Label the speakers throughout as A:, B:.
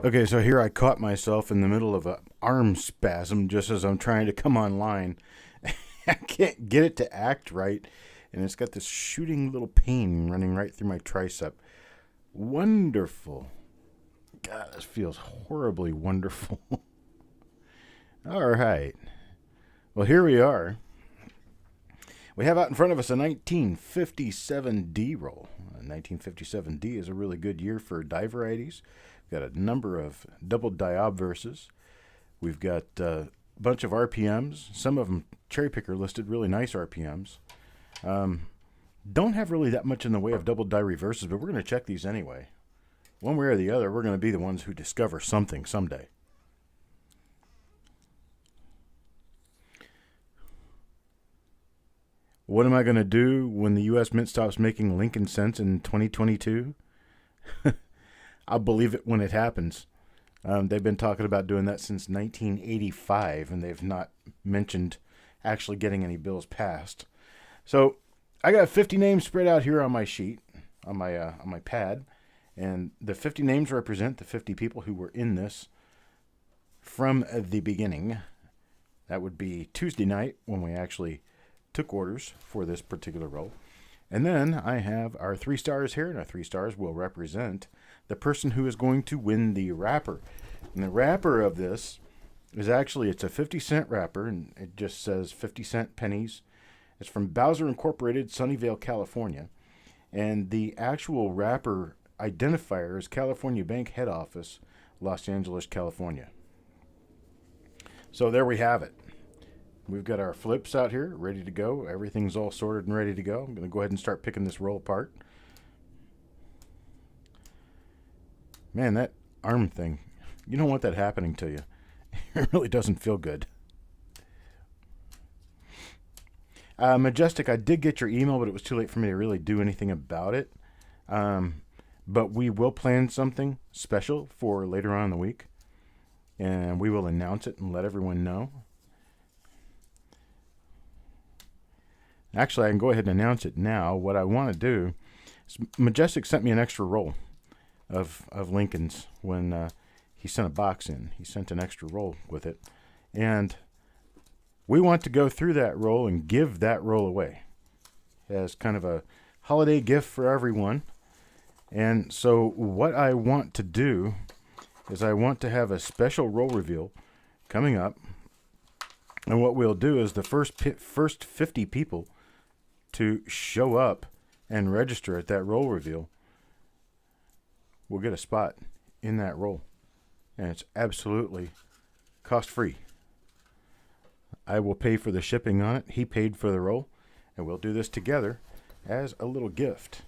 A: Okay, so here I caught myself in the middle of a arm spasm just as I'm trying to come online. I can't get it to act right, and it's got this shooting little pain running right through my tricep. Wonderful. God, this feels horribly wonderful. All right. Well, here we are. We have out in front of us a 1957D roll. A 1957D is a really good year for die varieties. We've got a number of double die obverses. We've got a bunch of RPMs. Some of them cherry picker listed, really nice RPMs. Don't have really that much in the way of double die reverses, but we're going to check these anyway. One way or the other, we're going to be the ones who discover something someday. What am I going to do when the U.S. Mint stops making Lincoln cents in 2022? I'll believe it when it happens. They've been talking about doing that since 1985, and they've not mentioned actually getting any bills passed. So I got 50 names spread out here on my sheet, on my pad, and the 50 names represent the 50 people who were in this from the beginning. That would be Tuesday night when we actually took orders for this particular roll. And then I have our 3 stars here, and our 3 stars will represent the person who is going to win the wrapper. And the wrapper of this is actually, it's a 50-cent wrapper, and it just says 50-cent pennies. It's from Bowser Incorporated, Sunnyvale, California. And the actual wrapper identifier is California Bank Head Office, Los Angeles, California. So there we have it. We've got our flips out here, ready to go. Everything's all sorted and ready to go. I'm going to go ahead and start picking this roll apart. Man, that arm thing, you don't want that happening to you. It really doesn't feel good. Majestic, I did get your email, but it was too late for me to really do anything about it. But we will plan something special for later on in the week, and we will announce it and let everyone know. Actually, I can go ahead and announce it now. What I want to do is Majestic sent me an extra roll of Lincoln's when he sent a box in. He sent an extra roll with it. And we want to go through that roll and give that roll away as kind of a holiday gift for everyone. And so what I want to do is I want to have a special roll reveal coming up. And what we'll do is the first 50 people to show up and register at that roll reveal will get a spot in that roll. And it's absolutely cost-free. I will pay for the shipping on it. He paid for the roll. And we'll do this together as a little gift.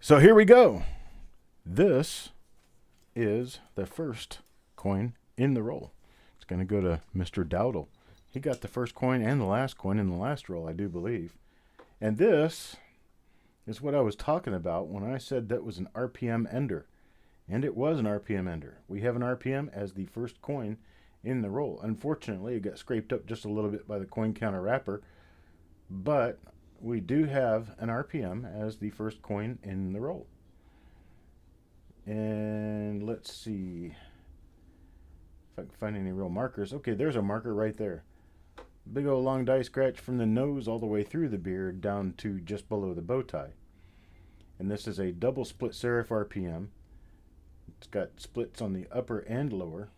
A: So here we go. This is the first coin in the roll. It's going to go to Mr. Dowdle. He got the first coin and the last coin in the last roll, I do believe. And this is what I was talking about when I said that was an RPM ender. And it was an RPM ender. We have an RPM as the first coin in the roll. Unfortunately, it got scraped up just a little bit by the coin counter wrapper. But we do have an RPM as the first coin in the roll. And let's see if I can find any real markers. Okay, there's a marker right there. Big old long die scratch from the nose all the way through the beard down to just below the bow tie. And this is a double split serif RPM. It's got splits on the upper and lower,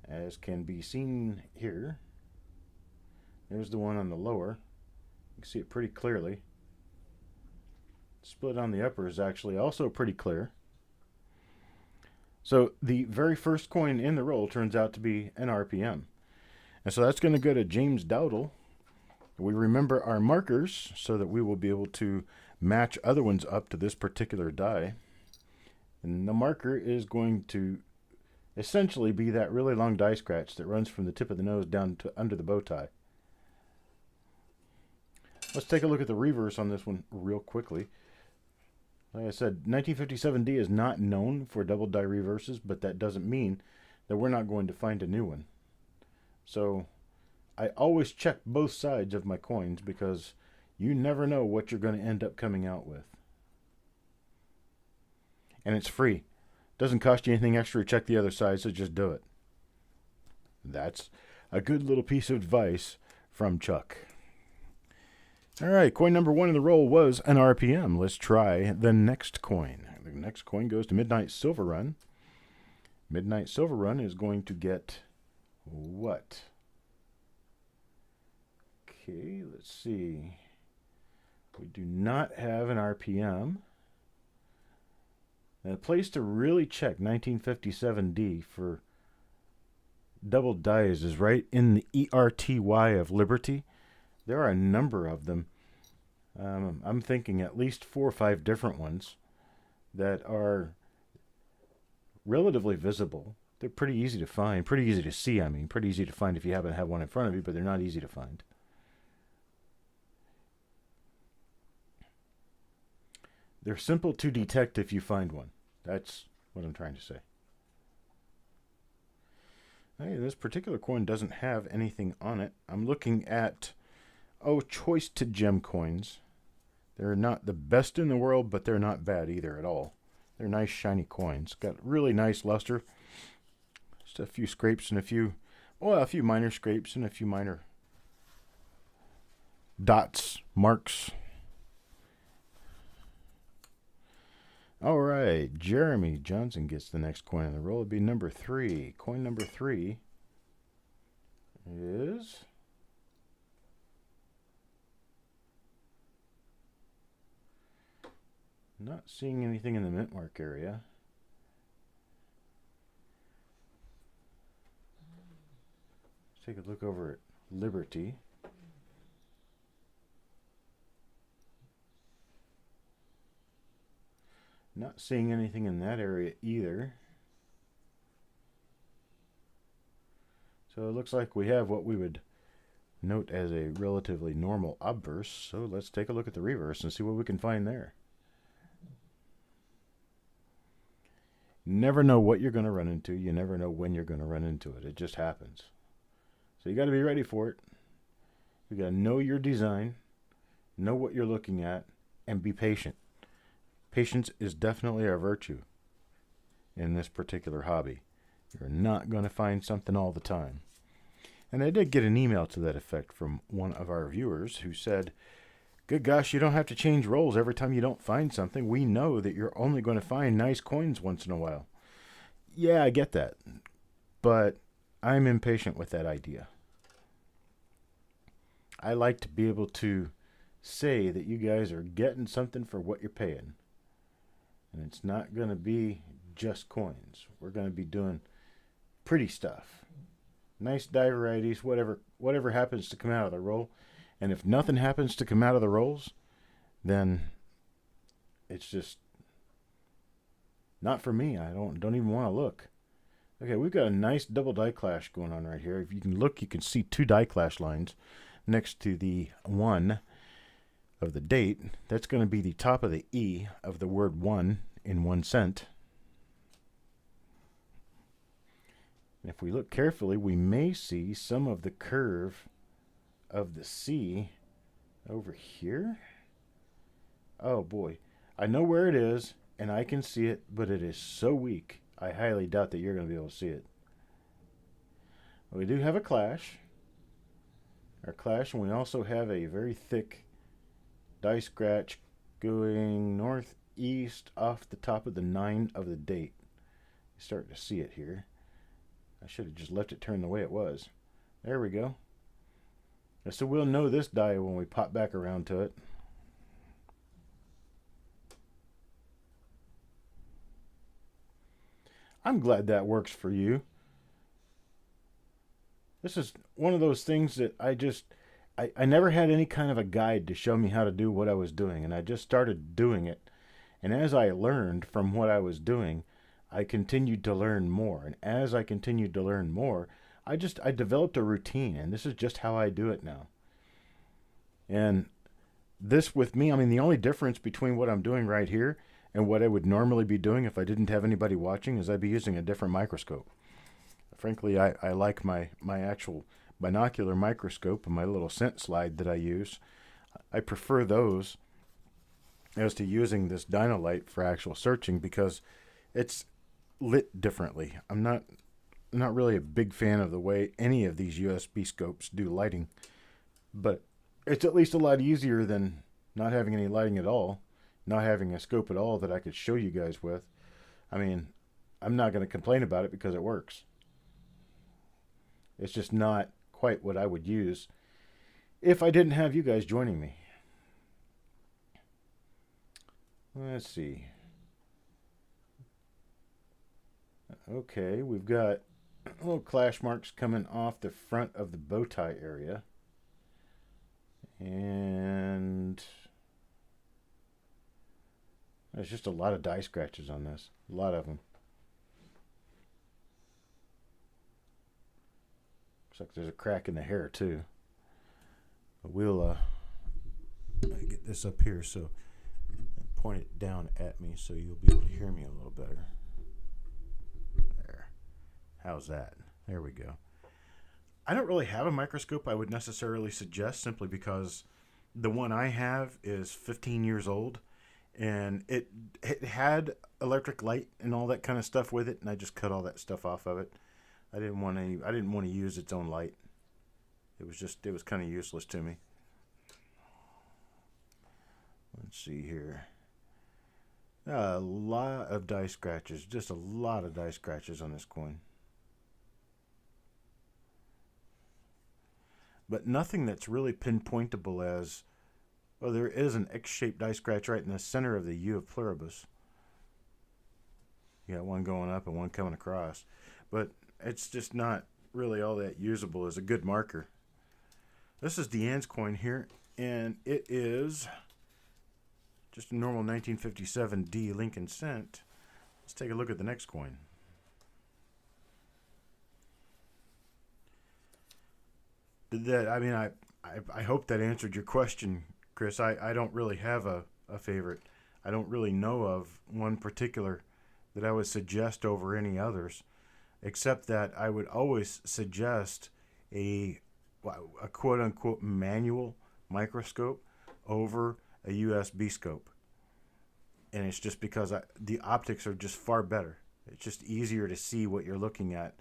A: as can be seen here. There's the one on the lower. You can see it pretty clearly. Split on the upper is actually also pretty clear. So the very first coin in the roll turns out to be an RPM. And so that's going to go to James Dowdle. We remember our markers so that we will be able to match other ones up to this particular die. And the marker is going to essentially be that really long die scratch that runs from the tip of the nose down to under the bow tie. Let's take a look at the reverse on this one real quickly. Like I said, 1957D is not known for double die reverses, but that doesn't mean that we're not going to find a new one. So I always check both sides of my coins because you never know what you're going to end up coming out with. and it's free. Doesn't cost you anything extra to check the other side, so just do it. That's a good little piece of advice from Chuck. All right, coin number 1 in the roll was an RPM. Let's try the next coin. The next coin goes to Midnight Silver Run. Midnight Silver Run is going to get what? Okay, let's see. We do not have an RPM. And a place to really check 1957D for double dies is right in the ERTY of Liberty. There are a number of them. I'm thinking at least 4 or 5 different ones that are relatively visible. They're pretty easy to find, pretty easy to see, pretty easy to find if you happen to have one in front of you, but they're not easy to find. They're simple to detect if you find one. That's what I'm trying to say. Hey, this particular coin doesn't have anything on it. I'm looking at, choice to gem coins. They're not the best in the world, but they're not bad either at all. They're nice shiny coins. Got really nice luster. Just a few scrapes and a few minor scrapes and a few minor dots, marks. All right, Jeremy Johnson gets the next coin in the roll. It'd be number 3. Coin number 3 is not seeing anything in the mint mark area. Let's take a look over at Liberty. Not seeing anything in that area either. So it looks like we have what we would note as a relatively normal obverse. So let's take a look at the reverse and see what we can find there. Never know what you're going to run into. You never know when you're going to run into it. It just happens. So you got to be ready for it. You got to know your design, know what you're looking at, and be patient. Patience is definitely a virtue in this particular hobby. You're not going to find something all the time. And I did get an email to that effect from one of our viewers who said, good gosh, you don't have to change rolls every time you don't find something. We know that you're only going to find nice coins once in a while. Yeah, I get that. But I'm impatient with that idea. I like to be able to say that you guys are getting something for what you're paying. And it's not going to be just coins. We're going to be doing pretty stuff. Nice die varieties, whatever happens to come out of the roll. And if nothing happens to come out of the rolls, then it's just not for me. I don't even want to look. Okay, we've got a nice double die clash going on right here. If you can look, you can see 2 die clash lines next to the 1 of the date. That's going to be the top of the E of the word 1 in 1 cent. And if we look carefully, we may see some of the curve of the C over here. Oh boy, I know where it is and I can see it, but it is so weak I highly doubt that you're going to be able to see it. We do have a clash, and we also have a very thick die scratch going northeast off the top of the 9 of the date. You're starting to see it here. I should have just left it turned the way it was. There we go. So we'll know this die when we pop back around to it. I'm glad that works for you. This is one of those things that I never had any kind of a guide to show me how to do what I was doing, and I just started doing it. And as I learned from what I was doing, I continued to learn more. And as I continued to learn more, I developed a routine, and this is just how I do it now. And this with me, the only difference between what I'm doing right here and what I would normally be doing if I didn't have anybody watching is I'd be using a different microscope. Frankly, I like my actual binocular microscope and my little scent slide that I use. I prefer those as to using this Dynalight for actual searching because it's lit differently. I'm not really a big fan of the way any of these USB scopes do lighting, but it's at least a lot easier than not having any lighting at all, not having a scope at all that I could show you guys with. I mean, I'm not going to complain about it because it works. It's just not quite what I would use if I didn't have you guys joining me. Let's see. Okay, we've got little clash marks coming off the front of the bow tie area. And there's just a lot of die scratches on this. A lot of them. Looks like there's a crack in the hair too. But we'll get this up here so point it down at me so you'll be able to hear me a little better. There. How's that? There we go. I don't really have a microscope I would necessarily suggest simply because the one I have is 15 years old and it had electric light and all that kind of stuff with it, and I just cut all that stuff off of it. I didn't want to use its own light. It was kind of useless to me. Let's see here. A lot of die scratches, just a lot of die scratches on this coin. But nothing that's really pinpointable as, well, there is an X-shaped die scratch right in the center of the U of pluribus. You got one going up and one coming across. But it's just not really all that usable as a good marker. This is Deanne's coin here, and it is just a normal 1957 D Lincoln cent. Let's take a look at the next coin. I hope that answered your question, Chris. I don't really have a favorite. I don't really know of one particular that I would suggest over any others, except that I would always suggest a quote-unquote manual microscope over a USB scope. And it's just because the optics are just far better. It's just easier to see what you're looking at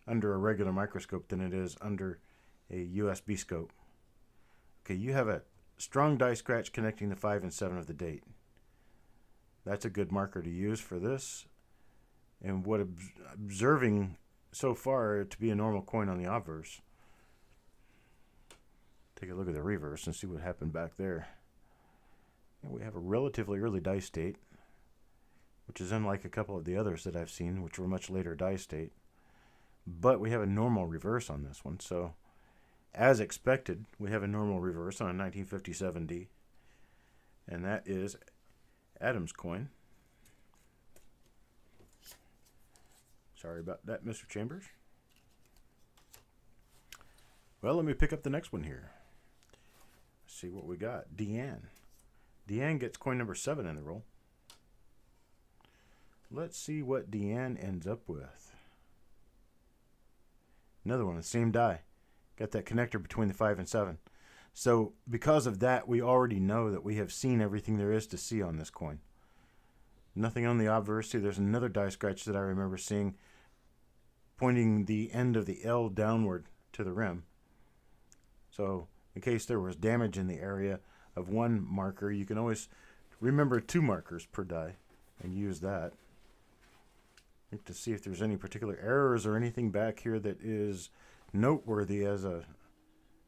A: under a regular microscope than it is under a USB scope. Okay, you have a strong die scratch connecting the 5 and 7 of the date. That's a good marker to use for this. And what observing so far to be a normal coin on the obverse. Take a look at the reverse and see what happened back there. And we have a relatively early die state, which is unlike a couple of the others that I've seen, which were much later die state. But we have a normal reverse on this one, so as expected, we have a normal reverse on a 1957 D, and that is Adam's coin. Sorry about that, Mr. Chambers. Well, let me pick up the next one here. Let's see what we got. Deanne. Deanne gets coin number 7 in the roll. Let's see what Deanne ends up with. Another one, the same die. Got that connector between the 5 and 7. So because of that, we already know that we have seen everything there is to see on this coin. Nothing on the obverse. See, there's another die scratch that I remember seeing pointing the end of the L downward to the rim. So in case there was damage in the area of one marker, you can always remember 2 markers per die and use that. Look to see if there's any particular errors or anything back here that is noteworthy as a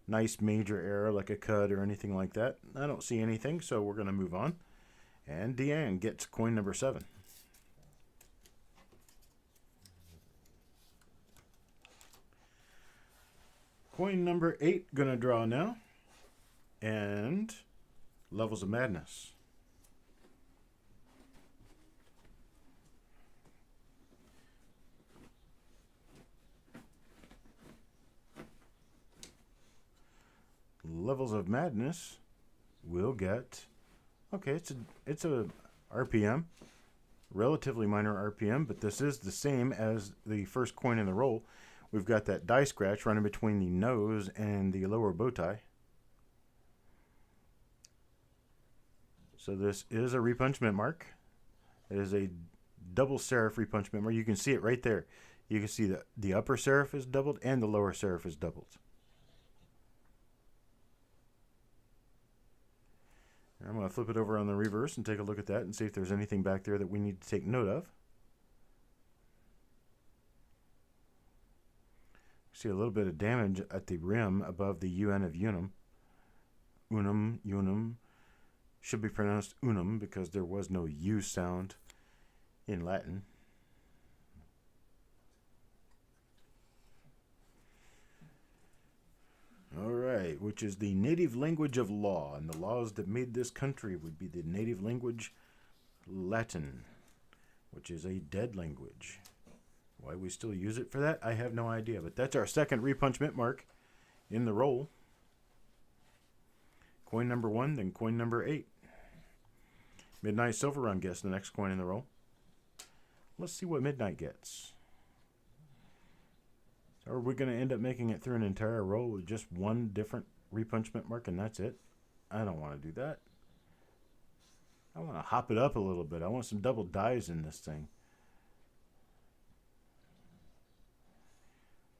A: nice major error like a cut or anything like that. I don't see anything, so we're going to move on. And Deanne gets coin number 7. Coin number 8 going to draw now. And Levels of Madness. Levels of Madness will get, okay, it's a RPM, relatively minor RPM, but this is the same as the first coin in the roll. We've got that die scratch running between the nose and the lower bow tie. So this is a repunch mint mark. It is a double serif repunch mint mark. You can see it right there. You can see that the upper serif is doubled and the lower serif is doubled. I'm going to flip it over on the reverse and take a look at that and see if there's anything back there that we need to take note of. See a little bit of damage at the rim above the UN of unum. Unum. Should be pronounced unum because there was no U sound in Latin. Alright, which is the native language of law, and the laws that made this country would be the native language Latin, which is a dead language. Why we still use it for that, I have no idea, but that's our second repunch mint mark in the roll. Coin number 1, then coin number 8. Midnight Silver Run gets the next coin in the roll. Let's see what Midnight gets. Are we going to end up making it through an entire roll with just one different repunch mint mark and that's it? I don't want to do that. I want to hop it up a little bit. I want some double dies in this thing.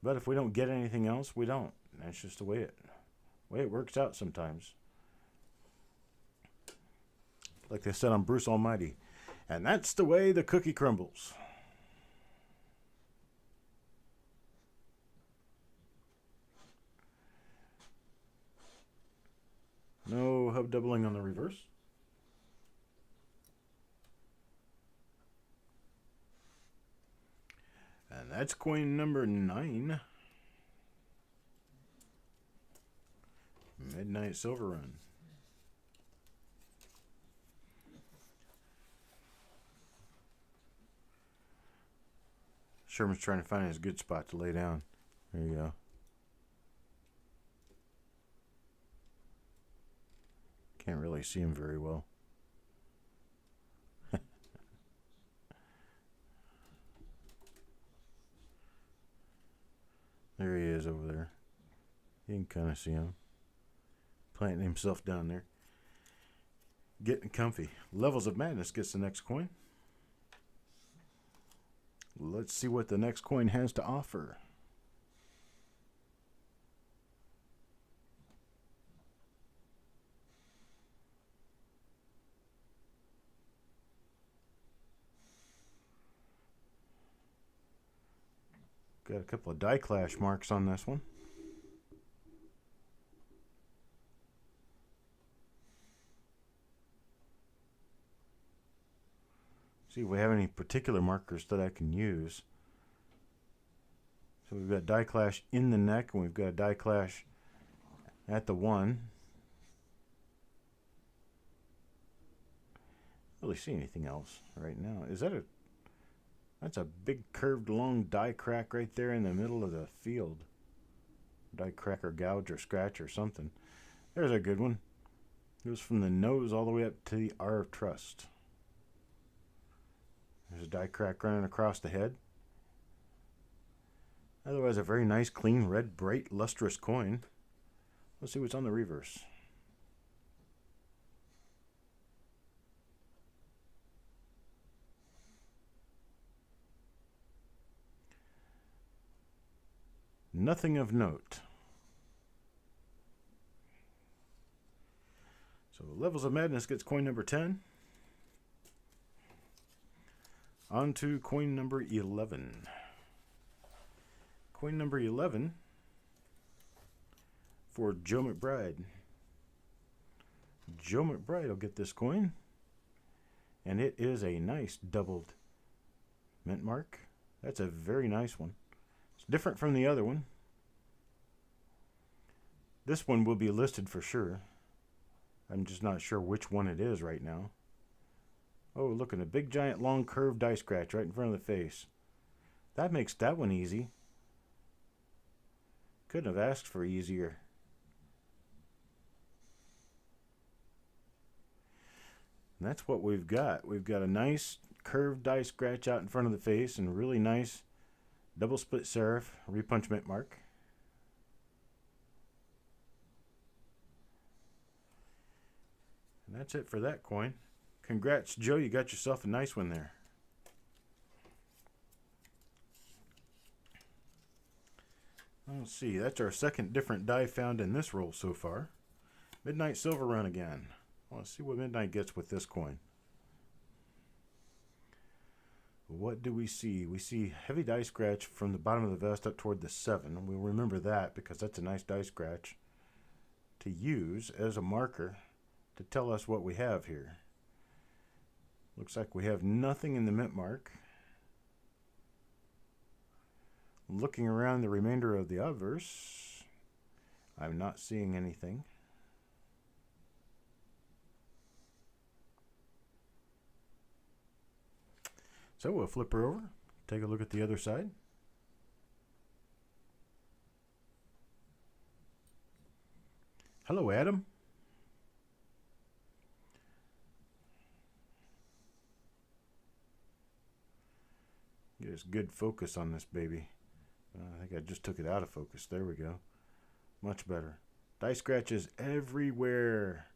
A: But if we don't get anything else, we don't. That's just the way it works out sometimes. Like they said on Bruce Almighty. And that's the way the cookie crumbles. No hub doubling on the reverse. And that's coin number 9. Midnight Silver Run. Sherman's trying to find his good spot to lay down. There you go. Can't really see him very well. There he is over there. You can kind of see him. Planting himself down there. Getting comfy. Levels of Madness gets the next coin. Let's see what the next coin has to offer. Got a couple of die clash marks on this one. See if we have any particular markers that I can use. So we've got die clash in the neck and we've got a die clash at the 1. Don't really see anything else right now. Is that that's a big curved long die crack right there in the middle of the field. Die crack or gouge or scratch or something. There's a good one. It goes from the nose all the way up to the R of Trust. There's a die crack running across the head. Otherwise a very nice clean red bright lustrous coin. Let's see what's on the reverse. Nothing of note. So Levels of Madness gets coin number 10. On to coin number 11. Coin number 11 for Joe McBride. Joe McBride will get this coin. And it is a nice doubled mint mark. That's a very nice one. It's different from the other one. This one will be listed for sure. I'm just not sure which one it is right now. Oh, look at a big giant long curved die scratch right in front of the face. That makes that one easy. Couldn't have asked for easier. And that's what we've got. We've got a nice curved die scratch out in front of the face and really nice double split serif repunch mint mark. And that's it for that coin. Congrats, Joe. You got yourself a nice one there. Let's see. That's our second different die found in this roll so far. Midnight Silver Run again. Let's see what Midnight gets with this coin. What do we see? We see heavy die scratch from the bottom of the vest up toward the 7. We'll remember that because that's a nice die scratch to use as a marker to tell us what we have here. Looks like we have nothing in the mint mark. Looking around the remainder of the obverse, I'm not seeing anything. So we'll flip her over, take a look at the other side. Hello, Adam. Get us good focus on this baby. I think I just took it out of focus. There we go. Much better. Die scratches everywhere.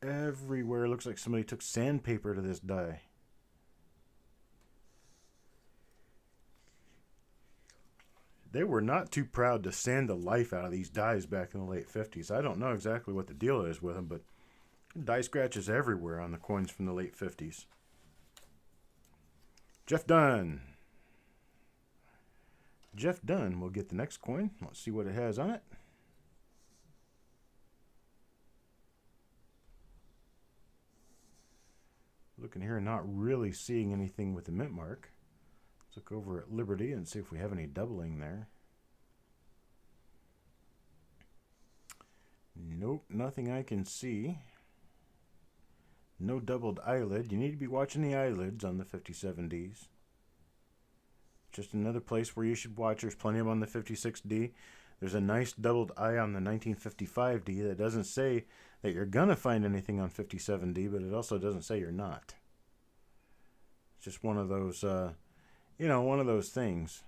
A: Everywhere. Looks like somebody took sandpaper to this die. They were not too proud to sand the life out of these dies back in the late 50s. I don't know exactly what the deal is with them, but die scratches everywhere on the coins from the late 50s. Jeff Dunn. Jeff Dunn will get the next coin. Let's see what it has on it. Looking here, not really seeing anything with the mint mark. Let's look over at Liberty and see if we have any doubling there. Nope, nothing I can see. No doubled eyelid. You need to be watching the eyelids on the 57Ds. Just another place where you should watch. There's plenty of them on the 56D. There's a nice doubled eye on the 1955D that doesn't say that you're going to find anything on 57D, but it also doesn't say you're not. It's just one of those, one of those things.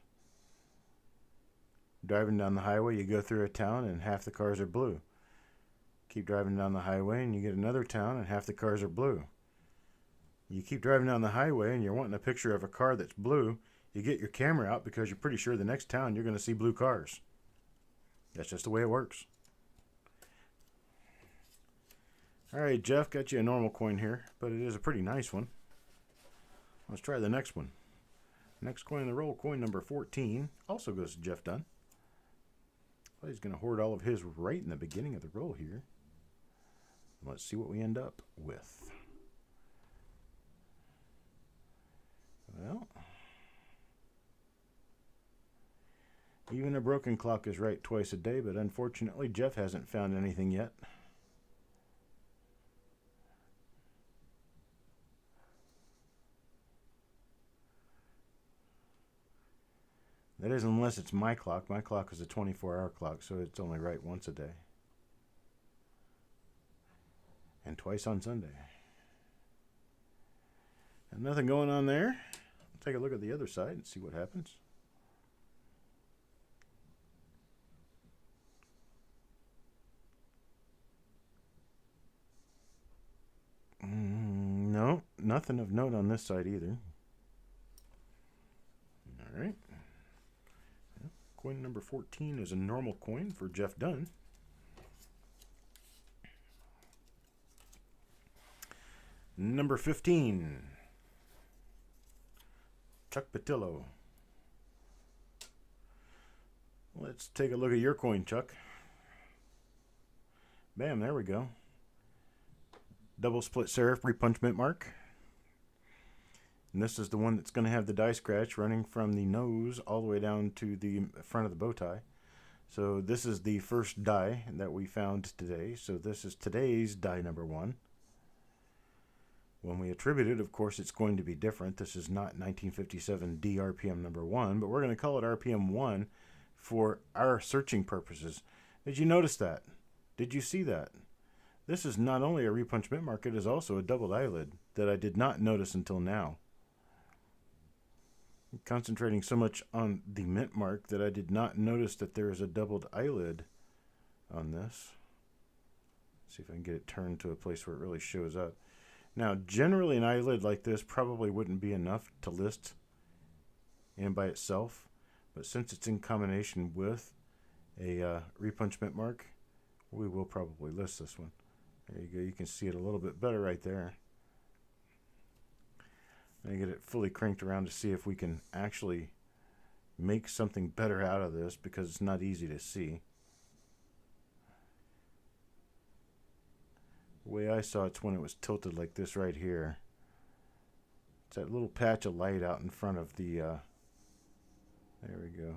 A: Driving down the highway, you go through a town and half the cars are blue. Keep driving down the highway and you get another town and half the cars are blue. You keep driving down the highway and you're wanting a picture of a car that's blue. You get your camera out because you're pretty sure the next town you're going to see blue cars. That's just the way it works. All right, Jeff, got you a normal coin here, but it is a pretty nice one. Let's try the next one. Next coin in the roll, coin number 14, also goes to Jeff Dunn. Well, he's going to hoard all of his right in the beginning of the roll here. Let's see what we end up with. Well, even a broken clock is right twice a day, but unfortunately Jeff hasn't found anything yet. That is unless it's my clock. My clock is a 24-hour clock, so it's only right once a day. And twice on Sunday. And nothing going on there. Take a look at the other side and see what happens. No, nothing of note on this side either. All right. Coin number 14 is a normal coin for Jeff Dunn. Number 15, Chuck Patillo. Let's take a look at your coin, Chuck. Bam, there we go. Double split serif repunch mint mark. And this is the one that's going to have the die scratch running from the nose all the way down to the front of the bow tie. So this is the first die that we found today. So this is today's die number 1. When we attribute it, of course, it's going to be different. This is not 1957 D RPM number 1, but we're going to call it RPM 1 for our searching purposes. Did you notice that? Did you see that? This is not only a repunch mint mark, it is also a doubled eyelid that I did not notice until now. I'm concentrating so much on the mint mark that I did not notice that there is a doubled eyelid on this. See if I can get it turned to a place where it really shows up. Now, generally an eyelid like this probably wouldn't be enough to list in by itself, but since it's in combination with a repunchment mark, we will probably list this one. There you go. You can see it a little bit better right there. I'm going to get it fully cranked around to see if we can actually make something better out of this, because it's not easy to see. The way I saw it's when it was tilted like this right here. It's that little patch of light out in front of the there we go.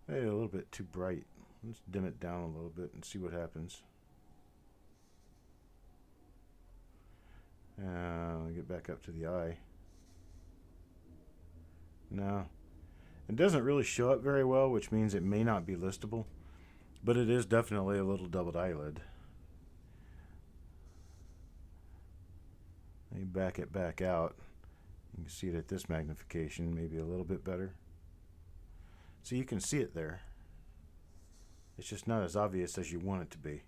A: Hey, a little bit too bright. Let's dim it down a little bit and see what happens. Get back up to the eye. No, it doesn't really show up very well, which means it may not be listable, but it is definitely a little doubled eyelid. Let me back it back out. You can see it at this magnification, maybe a little bit better. So you can see it there. It's just not as obvious as you want it to be.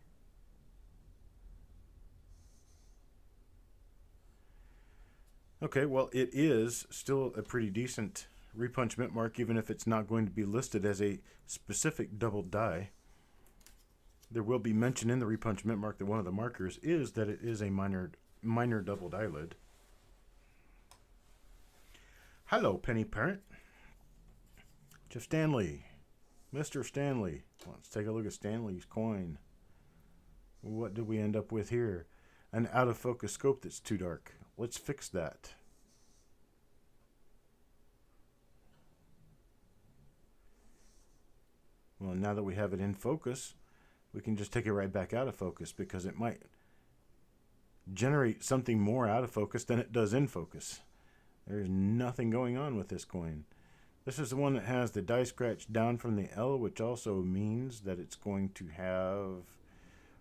A: Okay, well, it is still a pretty decent repunchment mark, even if it's not going to be listed as a specific double die. There will be mention in the repunchment mark that one of the markers is that it is a minor doubled eyelid. Hello, Penny Parent. Jeff Stanley. Mr. Stanley. Let's take a look at Stanley's coin. What did we end up with here? An out of focus scope that's too dark. Let's fix that. Well, now that we have it in focus, we can just take it right back out of focus, because it might generate something more out of focus than it does in focus. There's nothing going on with this coin. This is the one that has the die scratch down from the L, which also means that it's going to have,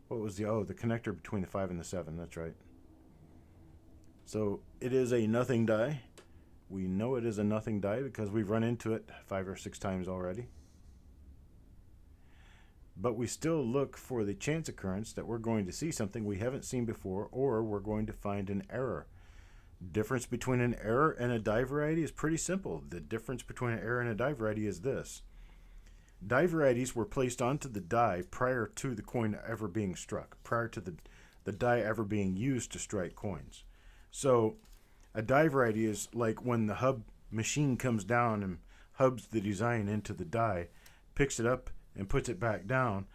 A: what was the connector between the 5 and the 7, that's right. So it is a nothing die. We know it is a nothing die because we've run into it 5 or 6 times already. But we still look for the chance occurrence that we're going to see something we haven't seen before, or we're going to find an error. Difference between an error and a die variety is pretty simple. The difference between an error and a die variety is this. Die varieties were placed onto the die prior to the coin ever being struck, prior to the die ever being used to strike coins. So a die variety is like when the hub machine comes down and hubs the design into the die, picks it up and puts it back down,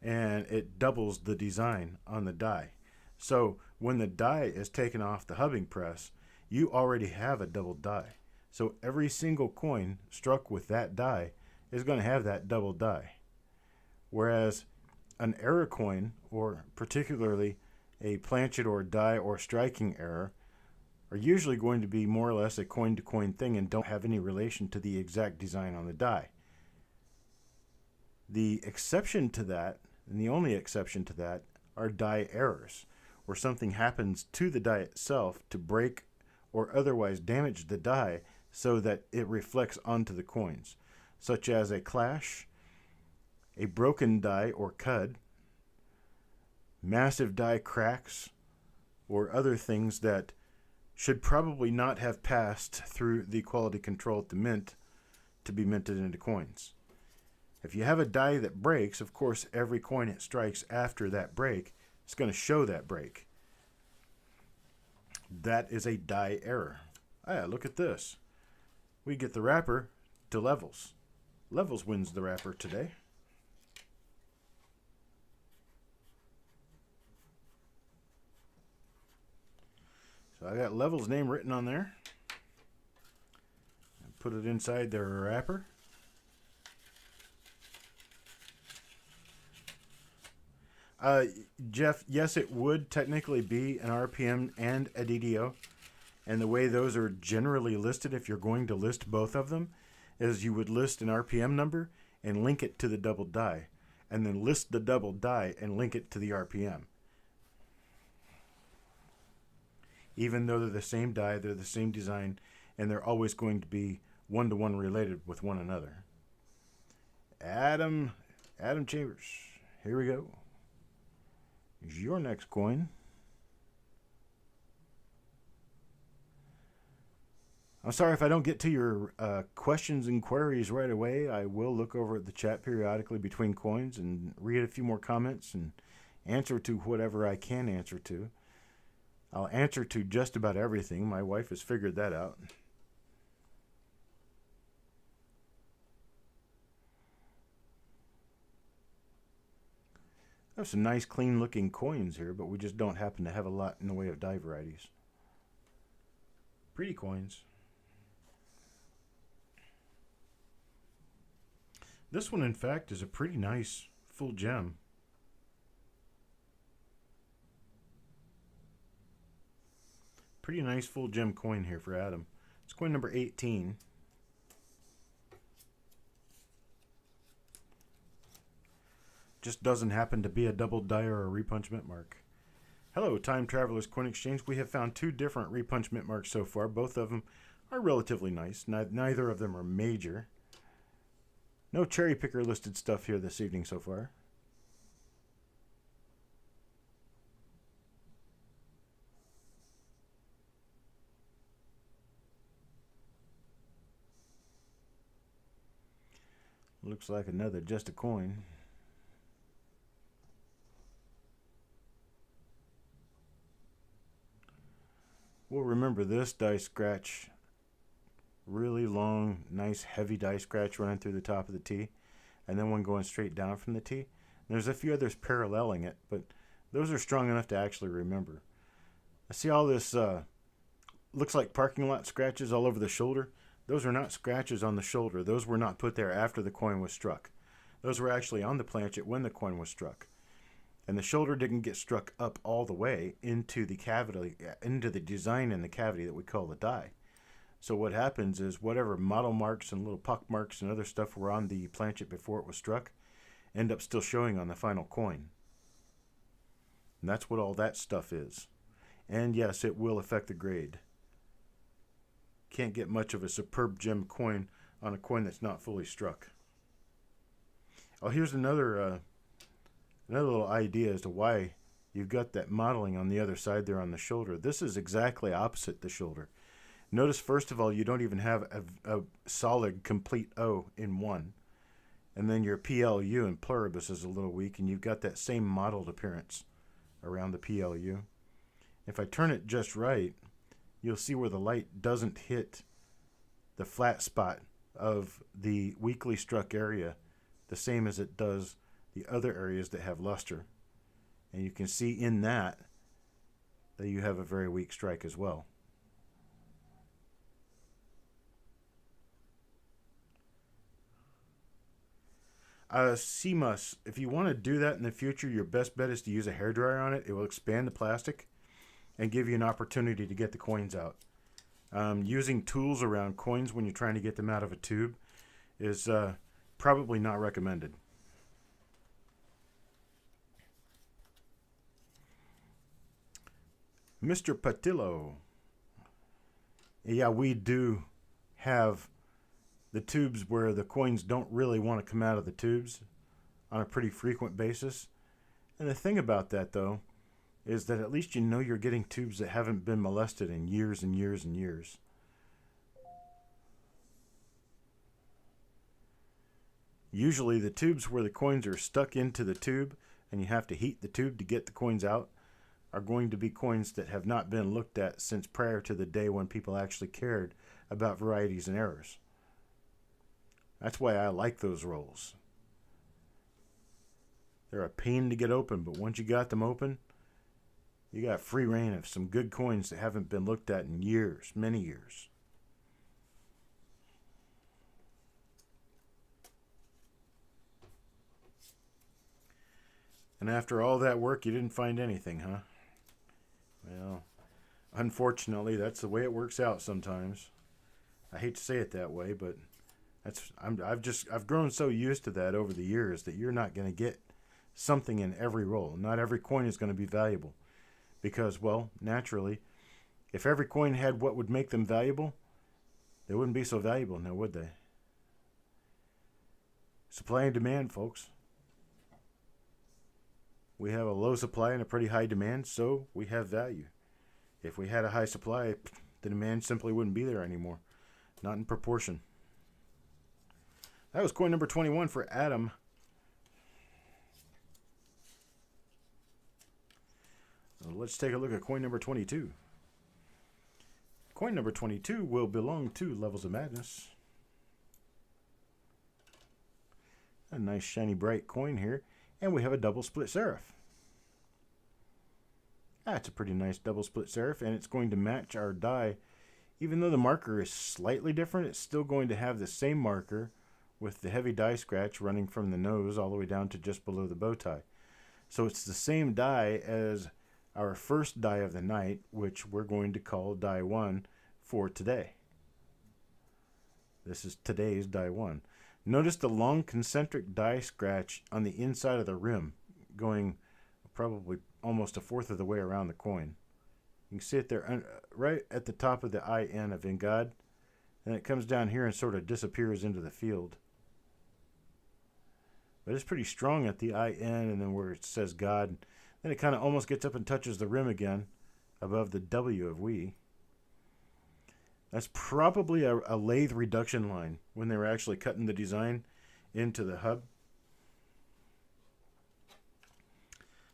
A: and it doubles the design on the die. So when the die is taken off the hubbing press, you already have a double die. So every single coin struck with that die is going to have that double die. Whereas an error coin, or particularly a planchet or die or striking error, are usually going to be more or less a coin-to-coin thing and don't have any relation to the exact design on the die. The exception to that, and the only exception to that, are die errors, where something happens to the die itself to break or otherwise damage the die so that it reflects onto the coins, such as a clash, a broken die or cud, massive die cracks, or other things that should probably not have passed through the quality control at the mint to be minted into coins. If you have a die that breaks, of course, every coin it strikes after that break is going to show that break. That is a die error. Look at this. We get the wrapper to Levels. Levels wins the wrapper today. So I got Levels' name written on there. Put it inside their wrapper. Jeff, yes, it would technically be an RPM and a DDO. And the way those are generally listed, if you're going to list both of them, is you would list an RPM number and link it to the double die. And then list the double die and link it to the RPM. Even though they're the same die, they're the same design, and they're always going to be one-to-one related with one another. Adam Chambers, here we go. Here's your next coin. I'm sorry if I don't get to your questions and queries right away. I will look over at the chat periodically between coins and read a few more comments and answer to whatever I can answer to. I'll answer to just about everything. My wife has figured that out. There's some nice clean looking coins here, but we just don't happen to have a lot in the way of die varieties. Pretty coins. This one, in fact, is a pretty nice full gem. Pretty nice full gem coin here for Adam. It's coin number 18. Just doesn't happen to be a double die or a repunch mint mark. Hello, Time Travelers Coin Exchange. We have found two different repunch mint marks so far. Both of them are relatively nice. Neither of them are major. No cherry picker listed stuff here this evening so far. Looks like another just a coin. We'll remember this die scratch. Really long, nice, heavy die scratch running through the top of the T, and then one going straight down from the T. There's a few others paralleling it, but those are strong enough to actually remember. I see all this looks like parking lot scratches all over the shoulder. Those are not scratches on the shoulder. Those were not put there after the coin was struck. Those were actually on the planchet when the coin was struck. And the shoulder didn't get struck up all the way into the cavity, into the design in the cavity that we call the die. So what happens is whatever model marks and little puck marks and other stuff were on the planchet before it was struck end up still showing on the final coin. And that's what all that stuff is. And yes, it will affect the grade. Can't get much of a superb gem coin on a coin that's not fully struck. Oh, here's another little idea as to why you've got that modeling on the other side there on the shoulder. This is exactly opposite the shoulder. Notice, first of all, you don't even have a solid, complete O in one. And then your PLU and pluribus is a little weak, and you've got that same mottled appearance around the PLU. If I turn it just right, you'll see where the light doesn't hit the flat spot of the weakly struck area, the same as it does the other areas that have luster. And you can see in that you have a very weak strike as well. CMUS, if you want to do that in the future, your best bet is to use a hairdryer on it. It will expand the plastic and give you an opportunity to get the coins out. Using tools around coins when you're trying to get them out of a tube is probably not recommended. Mr. Patillo. Yeah, we do have the tubes where the coins don't really want to come out of the tubes on a pretty frequent basis. And the thing about that, though, is that at least you know you're getting tubes that haven't been molested in years and years and years. Usually the tubes where the coins are stuck into the tube and you have to heat the tube to get the coins out are going to be coins that have not been looked at since prior to the day when people actually cared about varieties and errors. That's why I like those rolls. They're a pain to get open, but once you got them open, you got free reign of some good coins that haven't been looked at in years, many years. And after all that work, you didn't find anything, huh? Well, unfortunately, that's the way it works out sometimes. I hate to say it that way, but I've grown so used to that over the years that you're not going to get something in every roll. Not every coin is going to be valuable because, well, naturally, if every coin had what would make them valuable, they wouldn't be so valuable now, would they? Supply and demand, folks. We have a low supply and a pretty high demand, so we have value. If we had a high supply, the demand simply wouldn't be there anymore. Not in proportion. That was coin number 21 for Adam. Let's take a look at coin number 22. Coin number 22 will belong to Levels of Madness. A nice shiny bright coin here. And we have a double split serif. That's a pretty nice double split serif, and it's going to match our die. Even though the marker is slightly different, it's still going to have the same marker with the heavy die scratch running from the nose all the way down to just below the bow tie. So it's the same die as our first die of the night, which we're going to call die 1 for today. This is today's die 1. Notice the long concentric die scratch on the inside of the rim, going probably almost a fourth of the way around the coin. You can see it there right at the top of the IN of In God, and it comes down here and sort of disappears into the field. But it's pretty strong at the IN, and then where it says God, then it kind of almost gets up and touches the rim again above the W of we. That's probably a lathe reduction line when they were actually cutting the design into the hub.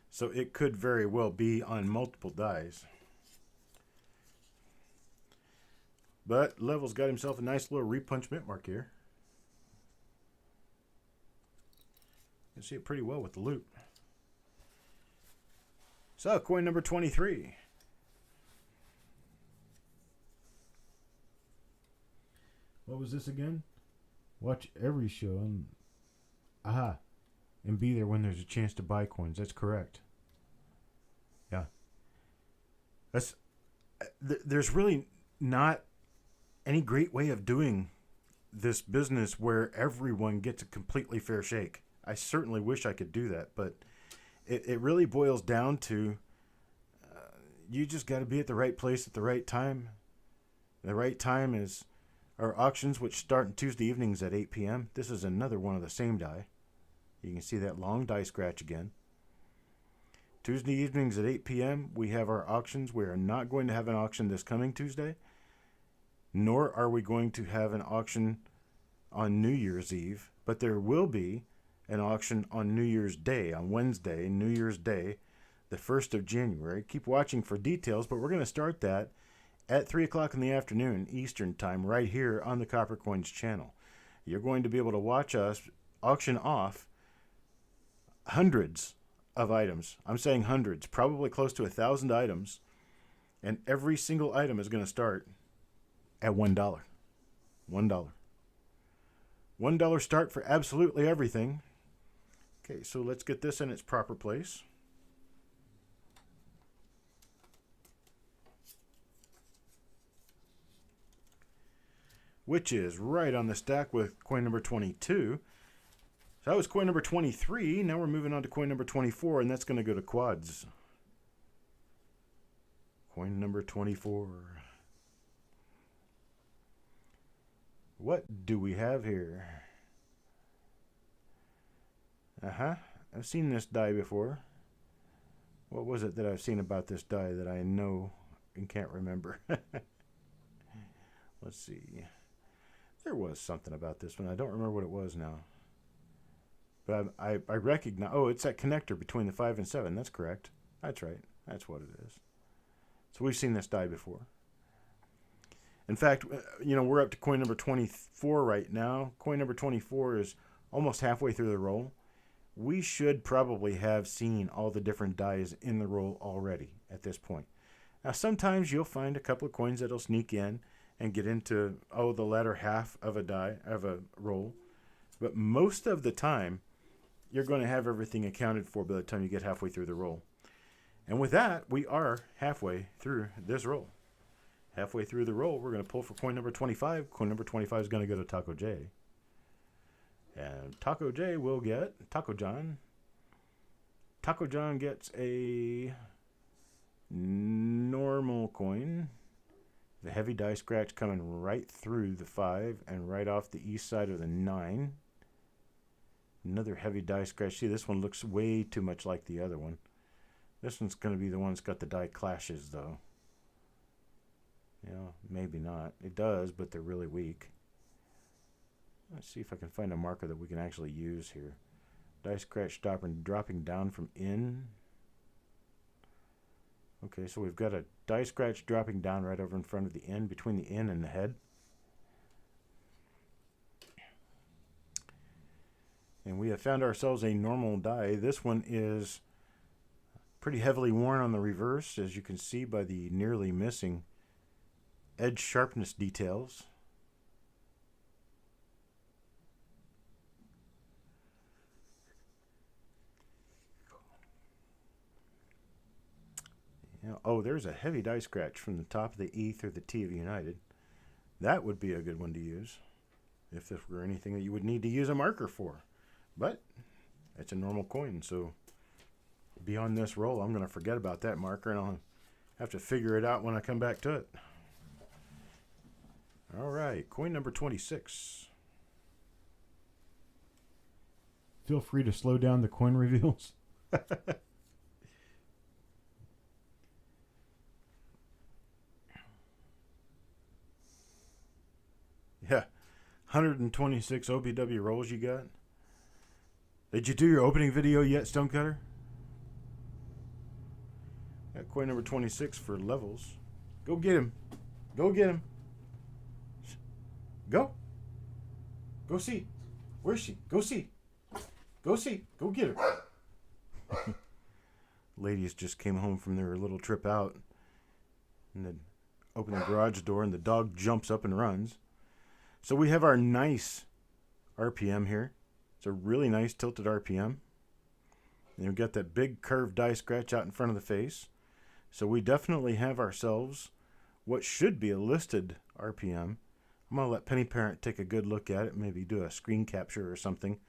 A: So it could very well be on multiple dies. But Level's got himself a nice little repunch mint mark here. You can see it pretty well with the loop. So coin number 23. What was this again? Watch every show and and be there when there's a chance to buy coins. That's correct. Yeah. There's really not any great way of doing this business where everyone gets a completely fair shake. I certainly wish I could do that, but it really boils down to you just got to be at the right place at the right time. The right time is our auctions, which start on Tuesday evenings at 8 p.m. This is another one of the same die. You can see that long die scratch again. Tuesday evenings at 8 p.m. we have our auctions. We are not going to have an auction this coming Tuesday, nor are we going to have an auction on New Year's Eve, but there will be an auction on New Year's Day, on Wednesday, New Year's Day, the 1st of January. Keep watching for details, but we're going to start that at 3 o'clock in the afternoon Eastern Time right here on the Coppercoins channel. You're going to be able to watch us auction off hundreds of items. I'm saying hundreds, probably close to 1,000 items, and every single item is going to start at $1. $1. $1 start for absolutely everything. Okay, so let's get this in its proper place. Which is right on the stack with coin number 22. So that was coin number 23. Now we're moving on to coin number 24, and that's going to go to quads. Coin number 24. What do we have here? I've seen this die before. What was it that I've seen about this die that I know and can't remember? Let's see. There was something about this one. I don't remember what it was now. But I recognize... Oh, it's that connector between the 5 and 7. That's correct. That's right. That's what it is. So we've seen this die before. In fact, we're up to coin number 24 right now. Coin number 24 is almost halfway through the roll. We should probably have seen all the different dies in the roll already at this point. Now, sometimes you'll find a couple of coins that'll sneak in and get into, the latter half of a die, of a roll. But most of the time, you're going to have everything accounted for by the time you get halfway through the roll. And with that, we are halfway through this roll. Halfway through the roll, we're going to pull for coin number 25. Coin number 25 is going to go to Taco J. And Taco J will get Taco John. Taco John gets a normal coin. The heavy die scratch coming right through the 5 and right off the east side of the 9. Another heavy die scratch. See, this one looks way too much like the other one. This one's going to be the one that's got the die clashes, though. Yeah, maybe not. It does, but they're really weak. Let's see if I can find a marker that we can actually use here. Die scratch dropping down from in. Okay, so we've got a die scratch dropping down right over in front of the N, between the N and the head. And we have found ourselves a normal die. This one is pretty heavily worn on the reverse, as you can see by the nearly missing edge sharpness details. Yeah, oh, there's a heavy die scratch from the top of the E through the T of United. That would be a good one to use if this were anything that you would need to use a marker for. But it's a normal coin, so beyond this roll, I'm going to forget about that marker, and I'll have to figure it out when I come back to it. All right, coin number 26. Feel free to slow down the coin reveals. Yeah, 126 OBW rolls you got. Did you do your opening video yet, Stonecutter? Got coin number 26 for levels. Go get him. Go get him. Go. Go see. Where's she? Go see. Go see. Go get her. Ladies just came home from their little trip out and then open the garage door and the dog jumps up and runs. So we have our nice RPM here. It's a really nice tilted RPM. And we've got that big curved die scratch out in front of the face. So we definitely have ourselves what should be a listed RPM. I'm going to let Penny Parent take a good look at it, maybe do a screen capture or something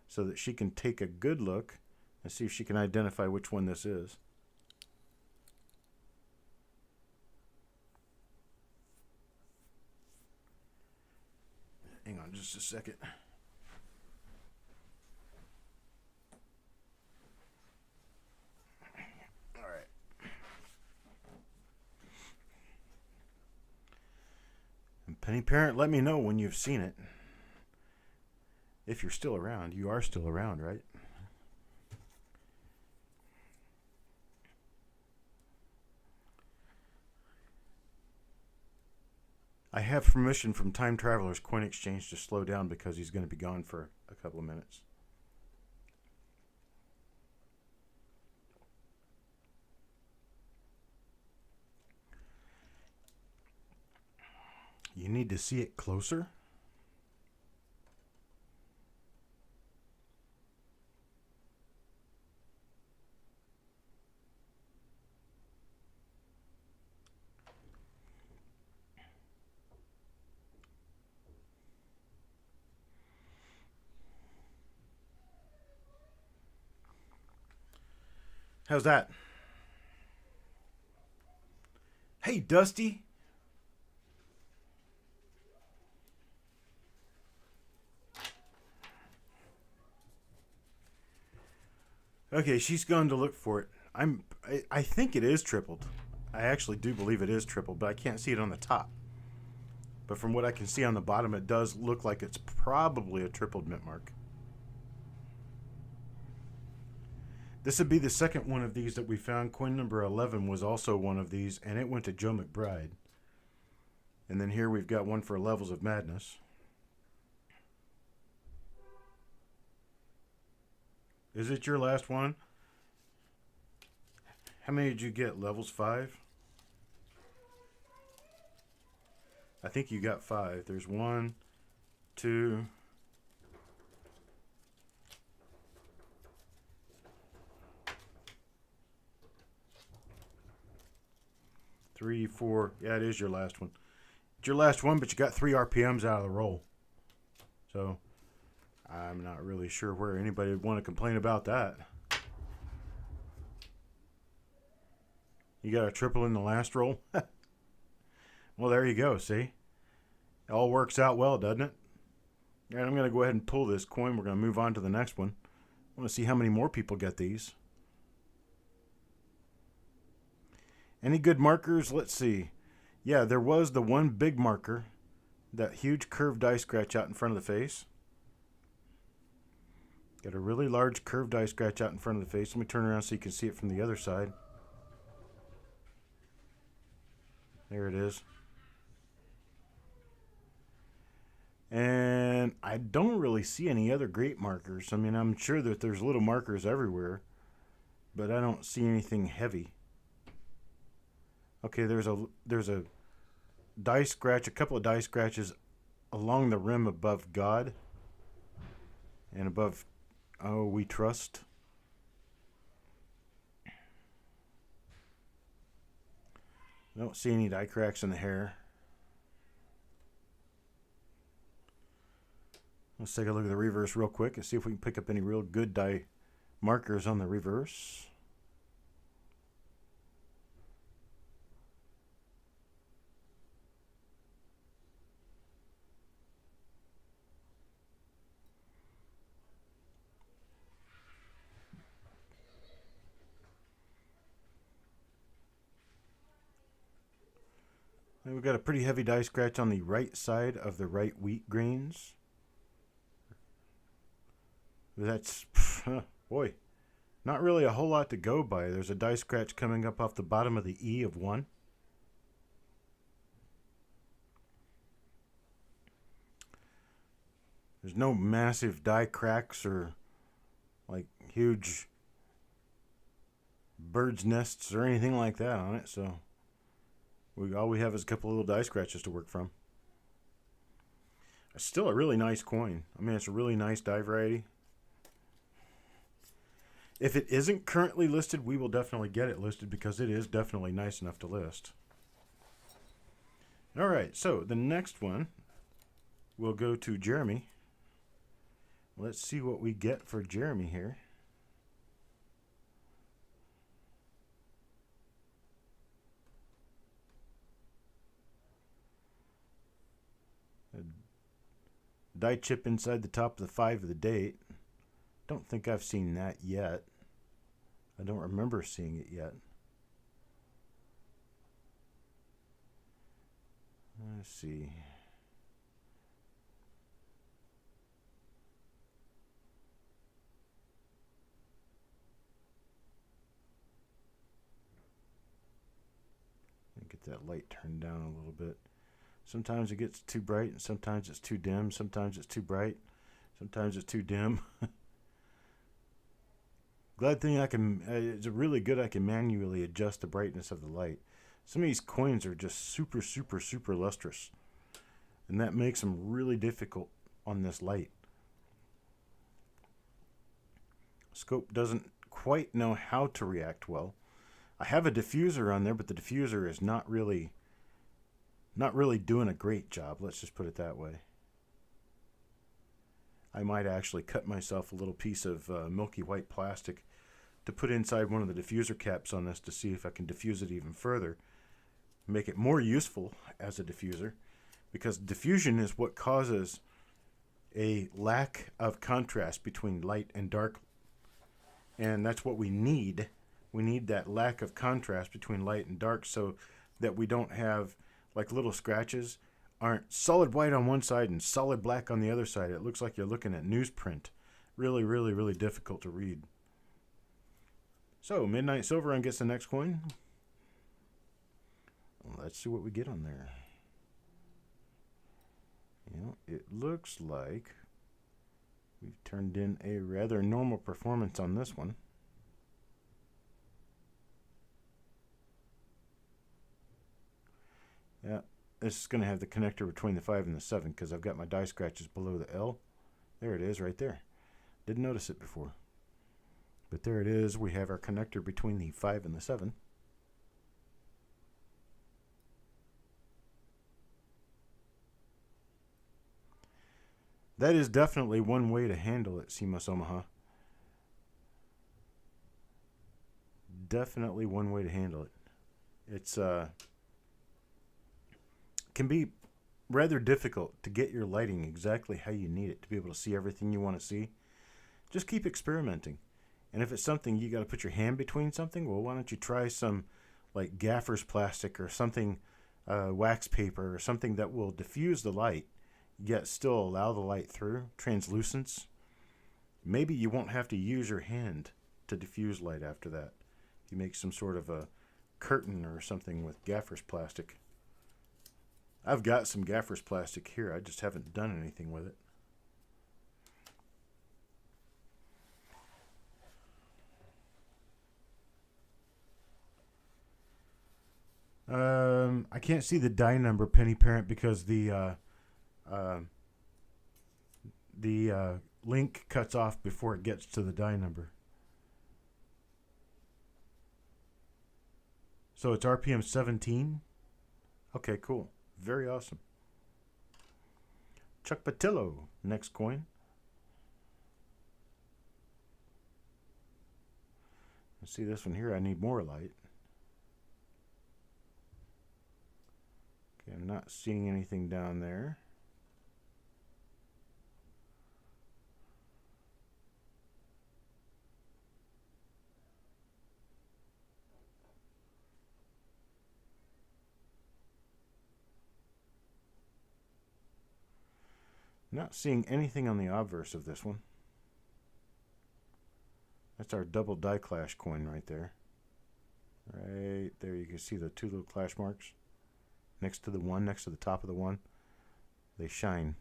A: so that she can take a good look and see if she can identify which one this is. Hang on just a second. All right. And Penny Parent, let me know when you've seen it. If you're still around. You are still around, right? I have permission from Time Traveler's Coin Exchange to slow down because he's going to be gone for a couple of minutes. You need to see it closer? How's that? Hey, Dusty. Okay, she's gone to look for it. I think it is tripled. I actually do believe it is tripled, but I can't see it on the top. But from what I can see on the bottom, it does look like it's probably a tripled mint mark. This would be the second one of these that we found. Coin number 11 was also one of these, and it went to Joe McBride. And then here we've got one for Levels of Madness. Is it your last one? How many did you get? Levels 5? I think you got 5. There's 1, 2... 3, 4. Yeah, it is your last one. It's your last one, but you got 3 RPMs out of the roll. So, I'm not really sure where anybody would want to complain about that. You got a triple in the last roll? Well, there you go, see? It all works out well, doesn't it? All right, I'm going to go ahead and pull this coin. We're going to move on to the next one. I want to see how many more people get these. Any good markers? Let's see. Yeah, there was the one big marker. That huge curved die scratch out in front of the face. Got a really large curved die scratch out in front of the face. Let me turn around so you can see it from the other side. There it is. And I don't really see any other great markers. I mean, I'm sure that there's little markers everywhere, but I don't see anything heavy. Okay, there's a die scratch, a couple of die scratches along the rim above God and above Oh We Trust. I don't see any die cracks in the hair. Let's take a look at the reverse real quick and see if we can pick up any real good die markers on the reverse. And we've got a pretty heavy die scratch on the right side of the right wheat grains. That's, boy, not really a whole lot to go by. There's a die scratch coming up off the bottom of the E of 1. There's no massive die cracks or like huge bird's nests or anything like that on it, so all we have is a couple of little die scratches to work from. It's still a really nice coin. I mean, it's a really nice die variety. If it isn't currently listed, we will definitely get it listed because it is definitely nice enough to list. All right, so the next one will go to Jeremy. Let's see what we get for Jeremy here. A die chip inside the top of the 5 of the date. Don't think I've seen that yet. I don't remember seeing it yet. Let's see. Get that light turned down a little bit. Sometimes it gets too bright and sometimes it's too dim. Sometimes it's too bright. Sometimes it's too dim. Glad thing it's really good I can manually adjust the brightness of the light. Some of these coins are just super, super, super lustrous. And that makes them really difficult on this light. Scope doesn't quite know how to react well. I have a diffuser on there, but the diffuser is not really doing a great job. Let's just put it that way. I might actually cut myself a little piece of milky white plastic to put inside one of the diffuser caps on this to see if I can diffuse it even further, make it more useful as a diffuser, because diffusion is what causes a lack of contrast between light and dark, and that's what we need. We need that lack of contrast between light and dark so that we don't have like little scratches aren't solid white on one side and solid black on the other side. It looks like you're looking at newsprint. Really, really, really difficult to read. So, Midnight Silver gets the next coin. Let's see what we get on there. You know, it looks like we've turned in a rather normal performance on this one. Yeah, this is going to have the connector between the 5 and the 7 because I've got my die scratches below the L. There it is right there. Didn't notice it before. But there it is. We have our connector between the 5 and the 7. That is definitely one way to handle it, CMOS Omaha. Definitely one way to handle it. It's can be rather difficult to get your lighting exactly how you need it to be able to see everything you want to see, just keep experimenting. And if it's something you got to put your hand between something, well, why don't you try some like gaffer's plastic or something, wax paper or something that will diffuse the light, yet still allow the light through, translucence. Maybe you won't have to use your hand to diffuse light after that. You make some sort of a curtain or something with gaffer's plastic. I've got some gaffer's plastic here. I just haven't done anything with it. I can't see the die number, Penny Parent, because the link cuts off before it gets to the die number. So it's RPM 17? Okay, cool. Very awesome. Chuck Patillo, next coin. Let's see this one here. I need more light. Okay, I'm not seeing anything down there. Not seeing anything on the obverse of this one. That's our double die clash coin right there. Right there you can see the two little clash marks next to the one, next to the top of the one. They shine.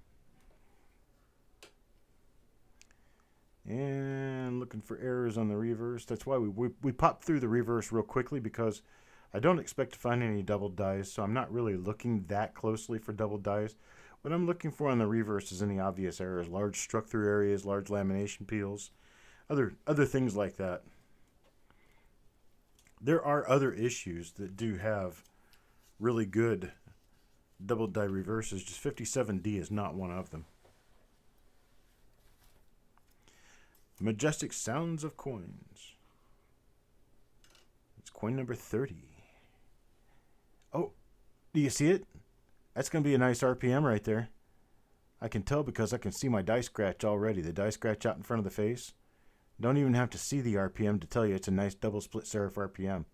A: And looking for errors on the reverse. That's why we popped through the reverse real quickly, because I don't expect to find any double dies, so I'm not really looking that closely for double dies. What I'm looking for on the reverse is any obvious errors, large struck through areas, large lamination peels, other things like that. There are other issues that do have really good double die reverses. Just 57D is not one of them. Majestic Sounds of Coins. It's coin number 30. Oh, do you see it? That's going to be a nice RPM right there. I can tell because I can see my die scratch already. The die scratch out in front of the face. Don't even have to see the RPM to tell you it's a nice double split serif RPM.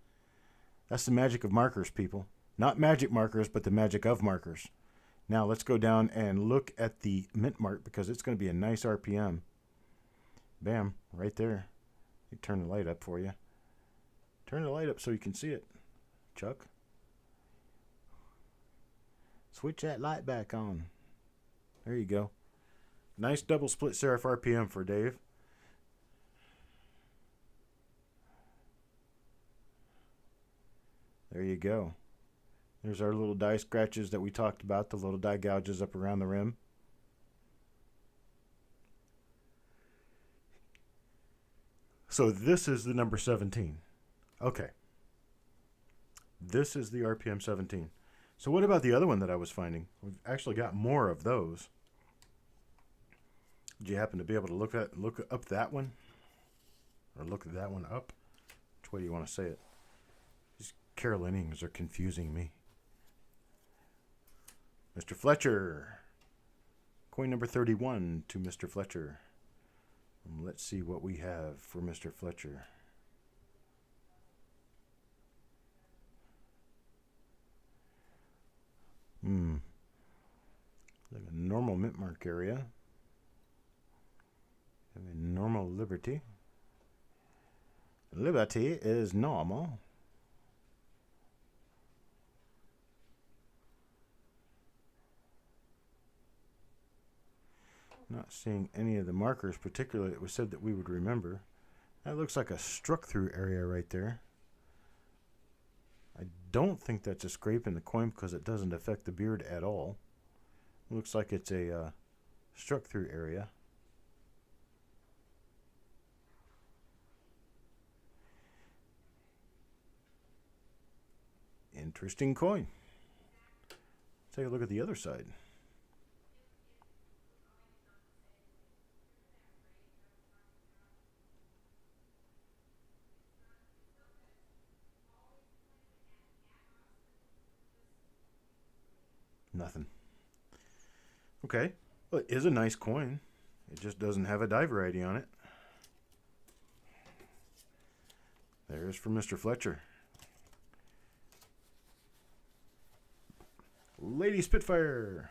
A: That's the magic of markers, people. Not magic markers, but the magic of markers. Now let's go down and look at the mint mark, because it's going to be a nice RPM. Bam, right there. Let me turn the light up for you. Turn the light up so you can see it, Chuck. Switch that light back on. There you go. Nice double split serif RPM for Dave. There you go. There's our little die scratches that we talked about, the little die gouges up around the rim. So this is the number 17. Okay. This is the RPM 17. So what about the other one that I was finding? We've actually got more of those. Did you happen to be able to look up that one? Or look that one up? Which way do you want to say it? These Carolinians are confusing me. Mr. Fletcher. Coin number 31 to Mr. Fletcher. Let's see what we have for Mr. Fletcher. Like a normal mint mark area. And a normal liberty. Liberty is normal. Not seeing any of the markers particularly it was said that we would remember. That looks like a struck through area right there. I don't think that's a scrape in the coin because it doesn't affect the beard at all. It looks like it's a struck through area. Interesting coin. Let's take a look at the other side. Nothing. Okay. Well, it is a nice coin. It just doesn't have a die variety on it. There's for Mr. Fletcher. Lady Spitfire.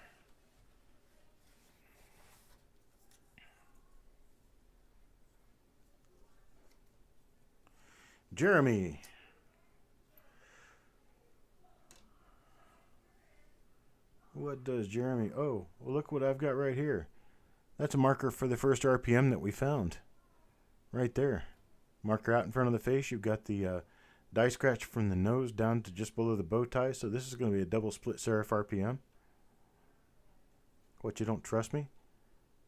A: Jeremy. What does Jeremy... Oh, well, look what I've got right here. That's a marker for the first RPM that we found. Right there. Marker out in front of the face. You've got the die scratch from the nose down to just below the bow tie. So this is going to be a double split serif RPM. What, you don't trust me?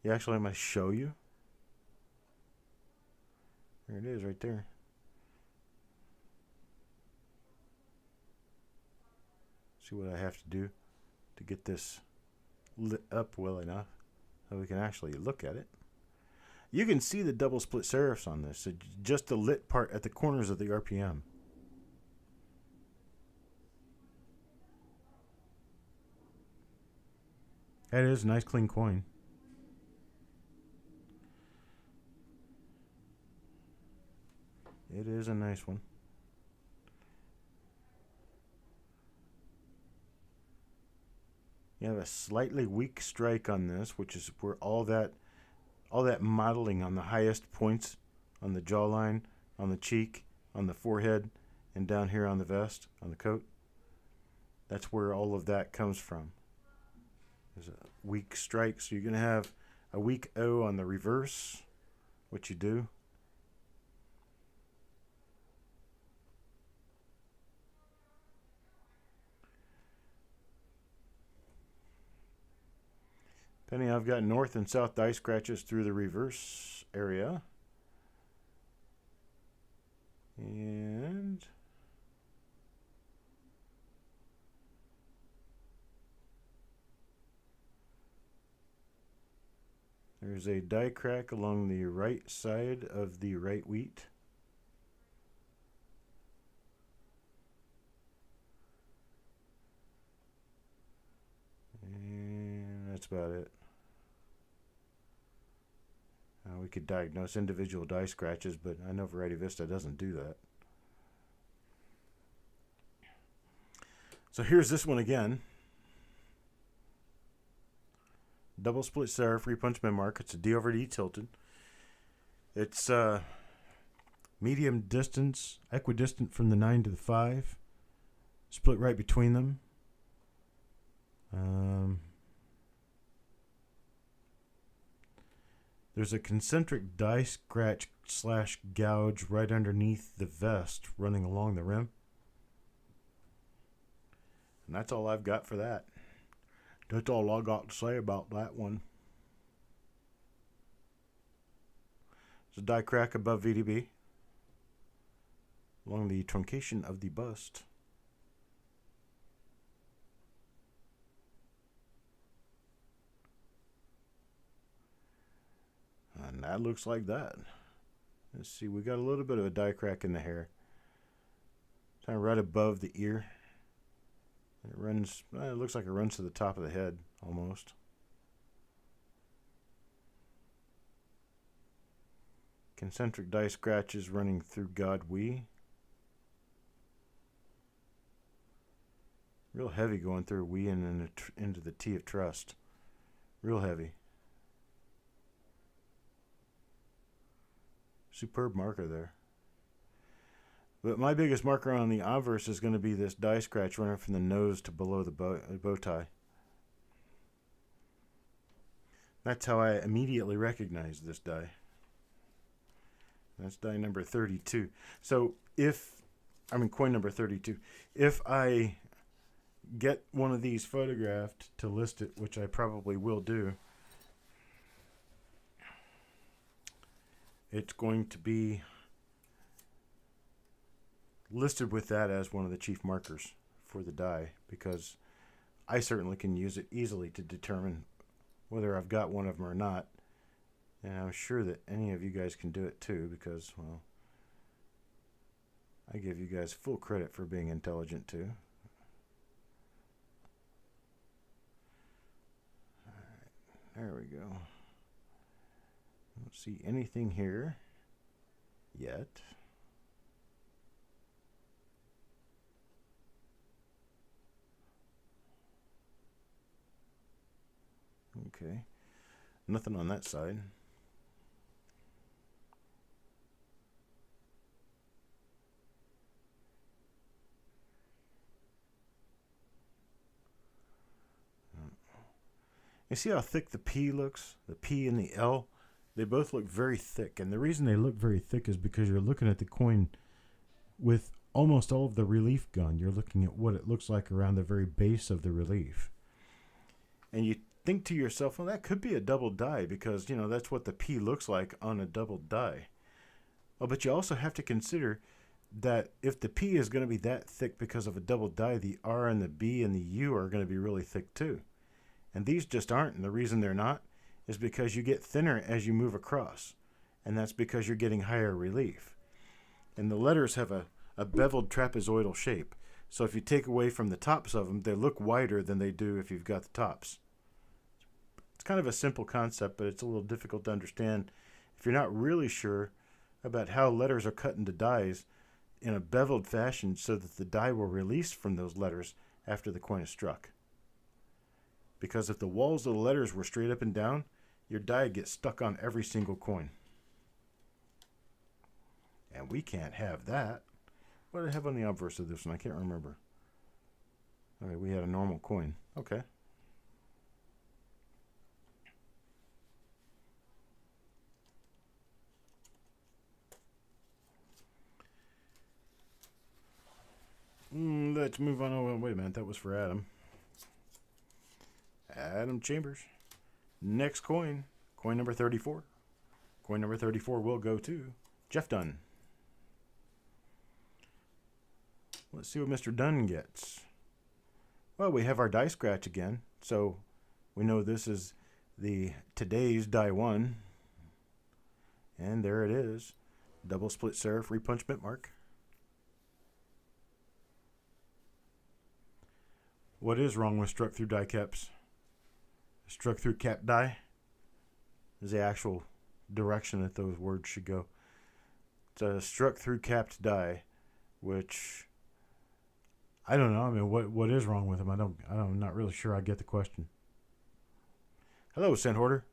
A: You actually want me to show you? There it is right there. See what I have to do to get this lit up well enough so we can actually look at it. You can see the double split serifs on this. So just the lit part at the corners of the RPM. That is a nice clean coin. It is a nice one. You have a slightly weak strike on this, which is where all that modeling on the highest points on the jawline, on the cheek, on the forehead, and down here on the vest, on the coat. That's where all of that comes from. There's a weak strike, so you're going to have a weak O on the reverse, which you do. Penny, I've got north and south die scratches through the reverse area. And there's a die crack along the right side of the right wheat. And that's about it. We could diagnose individual die scratches, but I know Variety Vista doesn't do that. So here's this one again. Double split serif, repunch min mark. It's a D over D tilted. It's medium distance, equidistant from the 9 to the 5. Split right between them. There's a concentric die scratch / gouge right underneath the vest running along the rim. And that's all I've got for that. That's all I got to say about that one. There's a die crack above VDB along the truncation of the bust. And that looks like that. Let's see, we got a little bit of a die crack in the hair. Kind of right above the ear. And it runs, it looks like it runs to the top of the head, almost. Concentric die scratches running through God We. Real heavy going through We and into the T of Trust. Real heavy. Superb marker there. But my biggest marker on the obverse is going to be this die scratch running from the nose to below the bow tie. That's how I immediately recognize this die. That's die number 32. So coin number 32. If I get one of these photographed to list it, which I probably will do, it's going to be listed with that as one of the chief markers for the die, because I certainly can use it easily to determine whether I've got one of them or not. And I'm sure that any of you guys can do it too, because, well, I give you guys full credit for being intelligent too. All right. There we go. Don't see anything here yet. Okay. Nothing on that side. You see how thick the P looks? The P and the L? They both look very thick. And the reason they look very thick is because you're looking at the coin with almost all of the relief gone. You're looking at what it looks like around the very base of the relief. And you think to yourself, well, that could be a double die because, you know, that's what the P looks like on a double die. Well, but you also have to consider that if the P is going to be that thick because of a double die, the R and the B and the U are going to be really thick too. And these just aren't. And the reason they're not is because you get thinner as you move across. And that's because you're getting higher relief. And the letters have a beveled trapezoidal shape. So if you take away from the tops of them, they look wider than they do if you've got the tops. It's kind of a simple concept, but it's a little difficult to understand if you're not really sure about how letters are cut into dies in a beveled fashion so that the die will release from those letters after the coin is struck. Because if the walls of the letters were straight up and down, your die gets stuck on every single coin. And we can't have that. What did I have on the obverse of this one? I can't remember. All right, we had a normal coin. Okay. Let's move on. Oh, wait a minute. That was for Adam. Adam Chambers. Next coin. Coin number 34. Coin number 34 will go to Jeff Dunn. Let's see what Mr. Dunn gets. Well, we have our die scratch again. So we know this is the today's die 1. And there it is. Double split serif repunch mint mark. What is wrong with struck through die caps? Struck through cap die is the actual direction that those words should go. It's a struck through capped die, which I don't know. I mean, what is wrong with them? I'm not really sure I get the question. Hello, Scent Hoarder.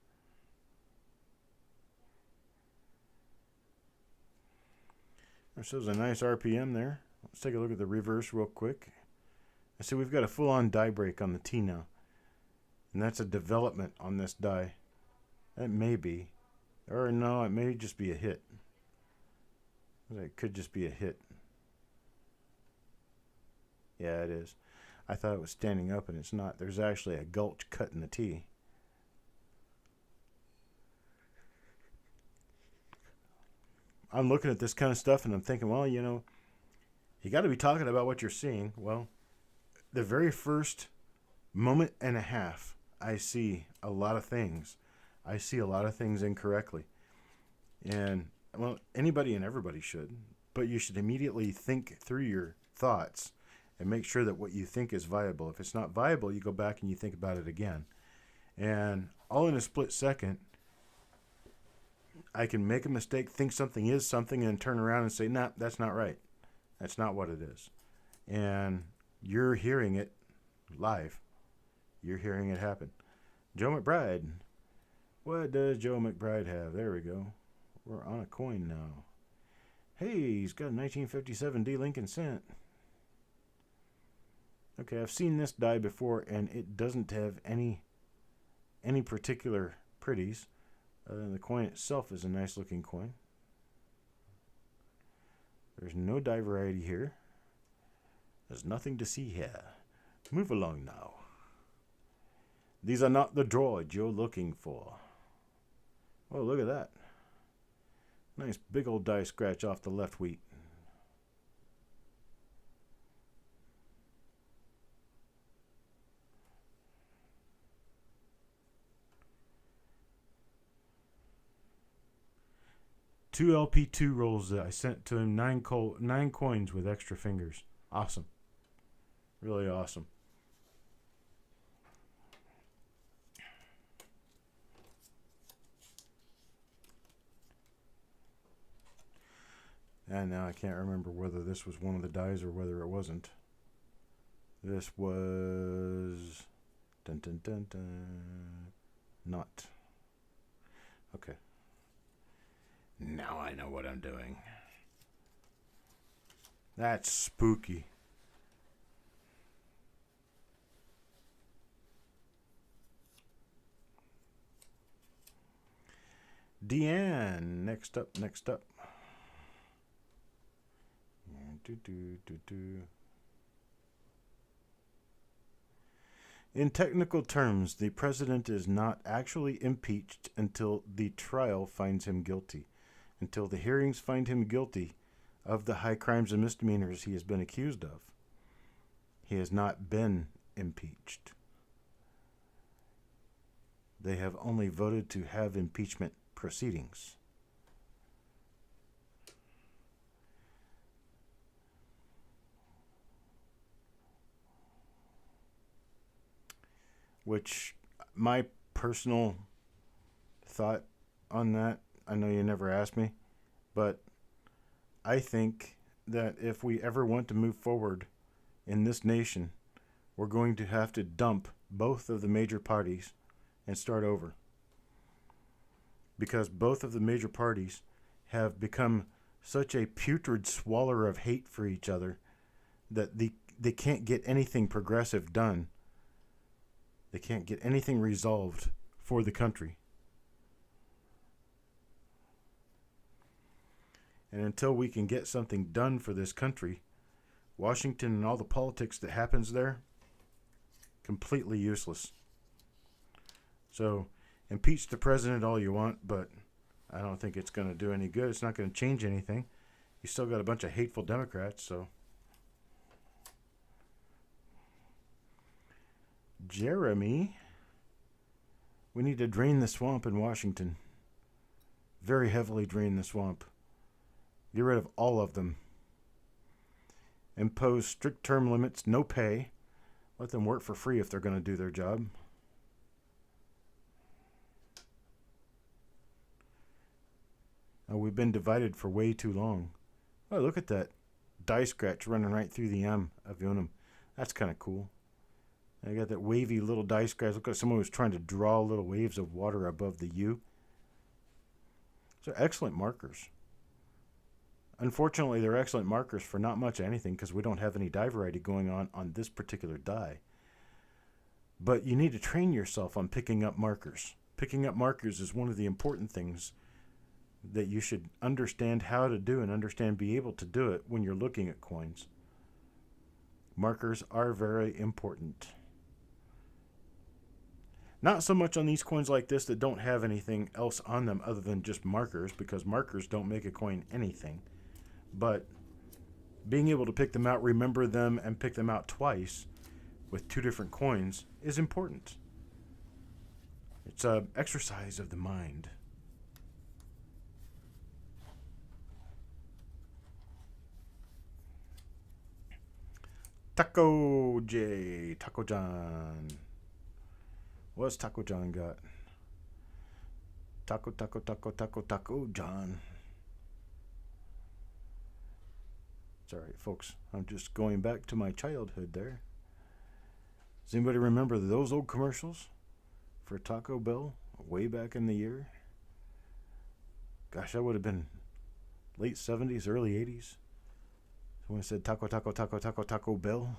A: That shows a nice RPM there. Let's take a look at the reverse real quick. I see we've got a full-on die break on the T now. And that's a development on this die. That may be. Or no, it may just be a hit. It could just be a hit. Yeah, it is. I thought it was standing up and it's not. There's actually a gulch cut in the T. I'm looking at this kind of stuff and I'm thinking, well, you know, you got to be talking about what you're seeing. Well, the very first moment and a half, I see a lot of things. I see a lot of things incorrectly. And, well, anybody and everybody should. But you should immediately think through your thoughts and make sure that what you think is viable. If it's not viable, you go back and you think about it again. And all in a split second, I can make a mistake, think something is something, and turn around and say, nah, that's not right. That's not what it is. And you're hearing it live. You're hearing it happen. Joe McBride. What does Joe McBride have? There we go. We're on a coin now. Hey, he's got a 1957 D Lincoln Cent. Okay, I've seen this die before, and it doesn't have any particular pretties. The coin itself is a nice looking coin. There's no die variety here. There's nothing to see here. Move along now. These are not the droids you're looking for. Oh, look at that. Nice big old die scratch off the left wheat. Two LP2 rolls that I sent to him, 9 coins with extra fingers. Awesome. Really awesome. And now I can't remember whether this was one of the dies or whether it wasn't. This was... Dun, dun, dun, dun. Not. Okay. Now I know what I'm doing. That's spooky. Deanne, next up. In technical terms, the president is not actually impeached until the trial finds him guilty. Until the hearings find him guilty of the high crimes and misdemeanors he has been accused of. He has not been impeached. They have only voted to have impeachment proceedings. Which, my personal thought on that, I know you never asked me, but I think that if we ever want to move forward in this nation, we're going to have to dump both of the major parties and start over. Because both of the major parties have become such a putrid swaller of hate for each other that they can't get anything progressive done. They can't get anything resolved for the country. And until we can get something done for this country, Washington and all the politics that happens there, completely useless. So, impeach the president all you want, but I don't think it's going to do any good. It's not going to change anything. You still got a bunch of hateful Democrats, so... Jeremy, we need to drain the swamp in Washington. Very heavily drain the swamp. Get rid of all of them. Impose strict term limits, no pay. Let them work for free if they're going to do their job. We've been divided for way too long. Oh, look at that die scratch running right through the M of Unum. That's kind of cool. I got that wavy little die scratch. Look like someone was trying to draw little waves of water above the U. So excellent markers. Unfortunately, they're excellent markers for not much of anything because we don't have any die variety going on this particular die. But you need to train yourself on picking up markers. Picking up markers is one of the important things that you should understand how to do and be able to do it when you're looking at coins. Markers are very important. Not so much on these coins like this that don't have anything else on them other than just markers, because markers don't make a coin anything. But being able to pick them out, remember them, and pick them out twice with two different coins is important. It's an exercise of the mind. Taco J. Taco John. What's Taco John got? Taco John. It's alright, folks. I'm just going back to my childhood there. Does anybody remember those old commercials for Taco Bell way back in the year? Gosh, that would have been late 70s, early 80s. When it said Taco Bell.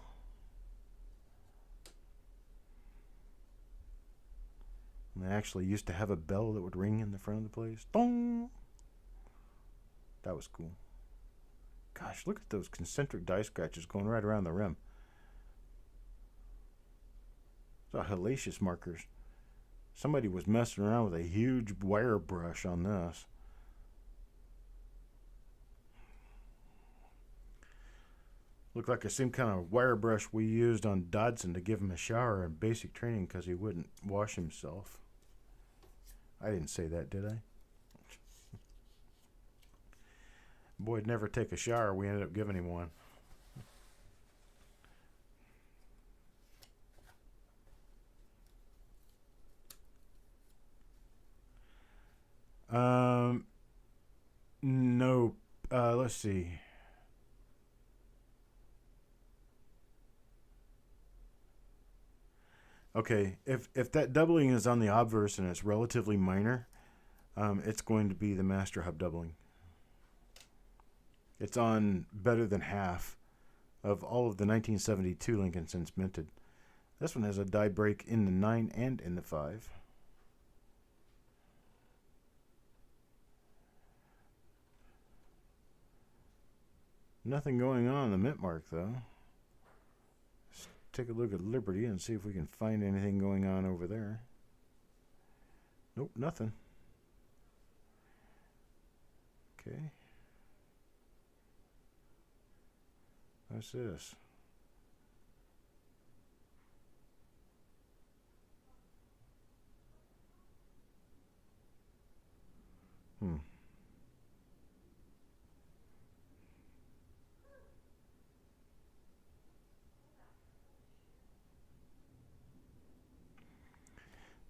A: And they actually used to have a bell that would ring in the front of the place. Dong! That was cool. Gosh, look at those concentric die scratches going right around the rim. Those are hellacious markers. Somebody was messing around with a huge wire brush on this. Looked like the same kind of wire brush we used on Dodson to give him a shower in basic training because he wouldn't wash himself. I didn't say that, did I? Boy'd never take a shower. We ended up giving him one. No. let's see. Okay, if that doubling is on the obverse and it's relatively minor, it's going to be the master hub doubling. It's on better than half of all of the 1972 Lincoln cents minted. This one has a die break in the 9 and in the 5. Nothing going on in the mint mark, though. Let's take a look at Liberty and see if we can find anything going on over there. Nope, nothing. Okay. What's this?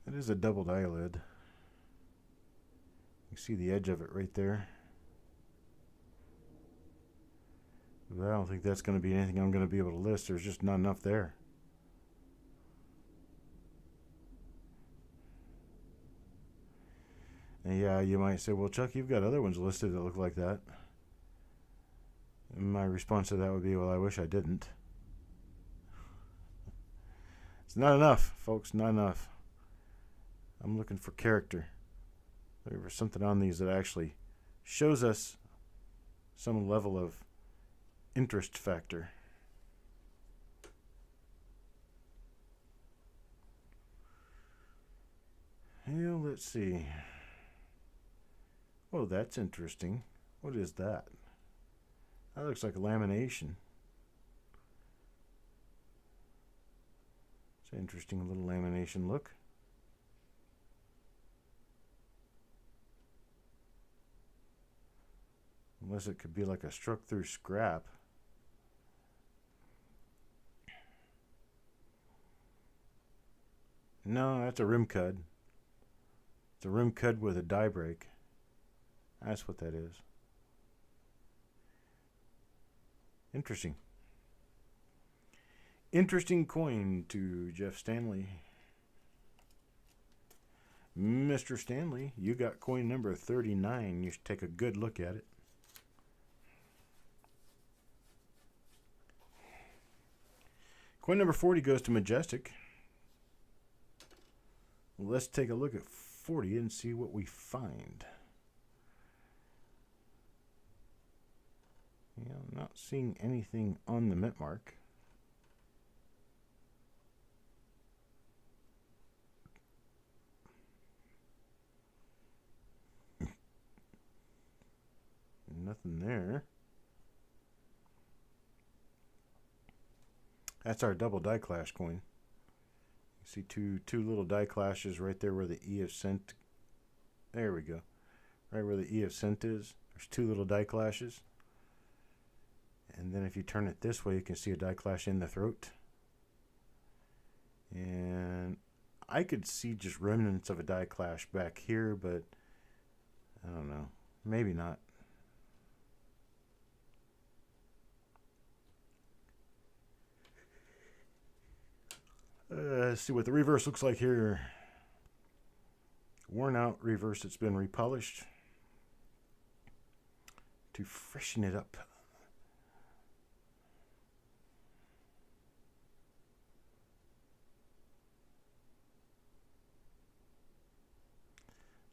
A: That is a doubled eyelid. You see the edge of it right there. But I don't think that's going to be anything I'm going to be able to list. There's just not enough there. And yeah, you might say, well, Chuck, you've got other ones listed that look like that. And my response to that would be, well, I wish I didn't. It's not enough, folks, not enough. I'm looking for character. Looking for something on these that actually shows us some level of interest factor. Yeah, let's see. Oh, that's interesting. What is that? That looks like a lamination. It's an interesting little lamination look. Unless it could be like a struck through scrap. No, that's a rim cud. It's a rim cud with a die break. That's what that is. Interesting. Interesting coin to Jeff Stanley. Mr. Stanley, you got coin number 39. You should take a good look at it. Coin number 40 goes to Majestic. Let's take a look at 40 and see what we find. Yeah, I'm not seeing anything on the mint mark. Nothing there. That's our double die clash coin. You see two little die clashes right there where the E of cent. There we go. Right where the E of cent is. There's two little die clashes. And then if you turn it this way, you can see a die clash in the throat. And I could see just remnants of a die clash back here, but I don't know. Maybe not. Let's see what the reverse looks like here. Worn out reverse that's been repolished to freshen it up.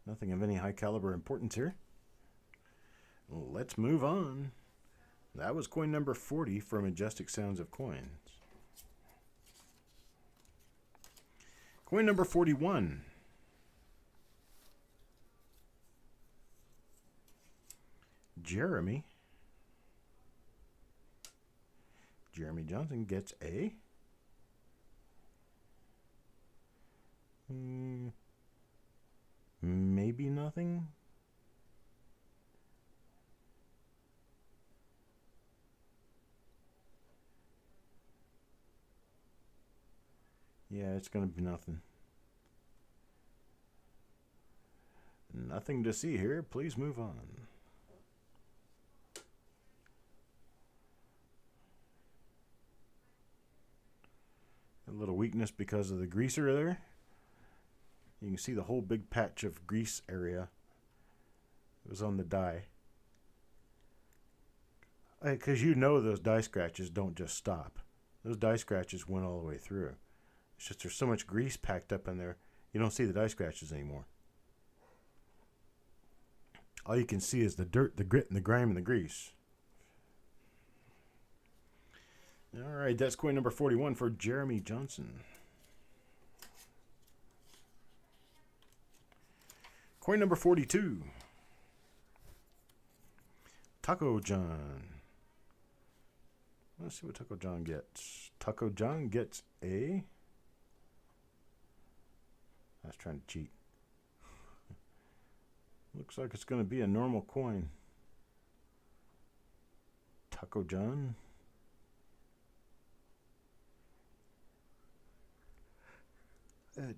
A: Nothing of any high caliber importance here. Let's move on. That was coin number 40 for Majestic Sounds of Coins. Coin number 41. Jeremy Johnson gets a maybe nothing. Yeah, it's going to be nothing. Nothing to see here. Please move on. A little weakness because of the greaser there. You can see the whole big patch of grease area. It was on the die. Because you know those die scratches don't just stop. Those die scratches went all the way through. It's just there's so much grease packed up in there, you don't see the die scratches anymore. All you can see is the dirt, the grit, and the grime, and the grease. All right, that's coin number 41 for Jeremy Johnson. Coin number 42. Taco John. Let's see what Taco John gets. Taco John gets a... I was trying to cheat. Looks like it's going to be a normal coin. Taco John.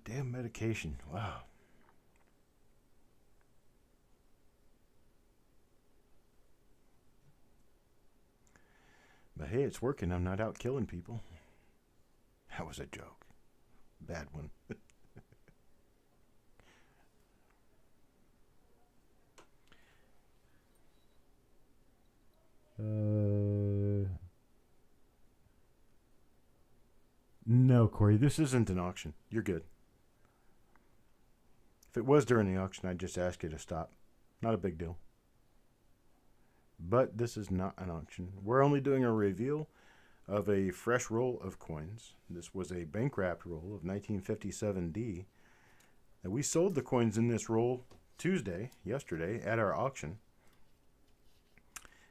A: Damn medication. Wow. But hey, it's working. I'm not out killing people. That was a joke. Bad one. No, Corey, this isn't an auction. You're good. If it was during the auction, I'd just ask you to stop. Not a big deal. But this is not an auction. We're only doing a reveal of a fresh roll of coins. This was a bank wrapped roll of 1957D. And we sold the coins in this roll yesterday, at our auction.